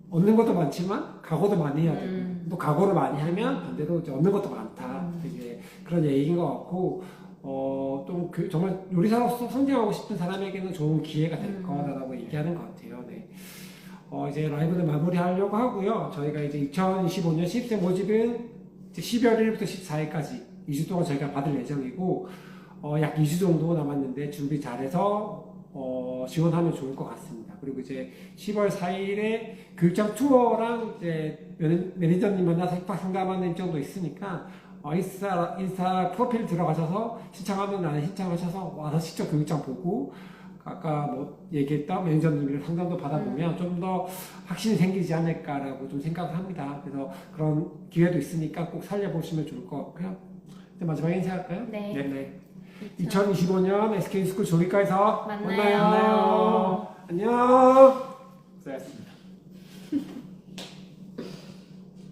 얻는 것도 많지만 각오도 많이 해야 되고 또 각오를 많이 하면 반대로 이제 얻는 것도 많다. 이제 그런 얘기인 것 같고, 또 정말 요리사로서 성장하고 싶은 사람에게는 좋은 기회가 될 거라고 얘기하는 것 같아요. 네. 이제 라이브는 마무리하려고 하고요. 저희가 이제 2025년 신입생 모집은 이제 12월 1일부터 14일까지 2주 동안 저희가 받을 예정이고, 약 2주 정도 남았는데 준비 잘해서 지원하면 좋을 것 같습니다. 그리고 이제 10월 4일에 교육장 투어랑 이제 매니저님 만나서 입학 상담하는 일정도 있으니까 인스타 프로필 들어가셔서 신청하면 나는 신청하셔서 와서 직접 교육장 보고 아까 뭐 얘기했던 매니저님이랑 상담도 받아보면 좀 더 확신이 생기지 않을까라고 좀 생각을 합니다. 그래서 그런 기회도 있으니까 꼭 살려보시면 좋을 것 같고요. 이제 마지막에 인사할까요? 네. 네. 2025년 SK스쿨 조리과에서 만나요. 안녕. 고생하셨습니다.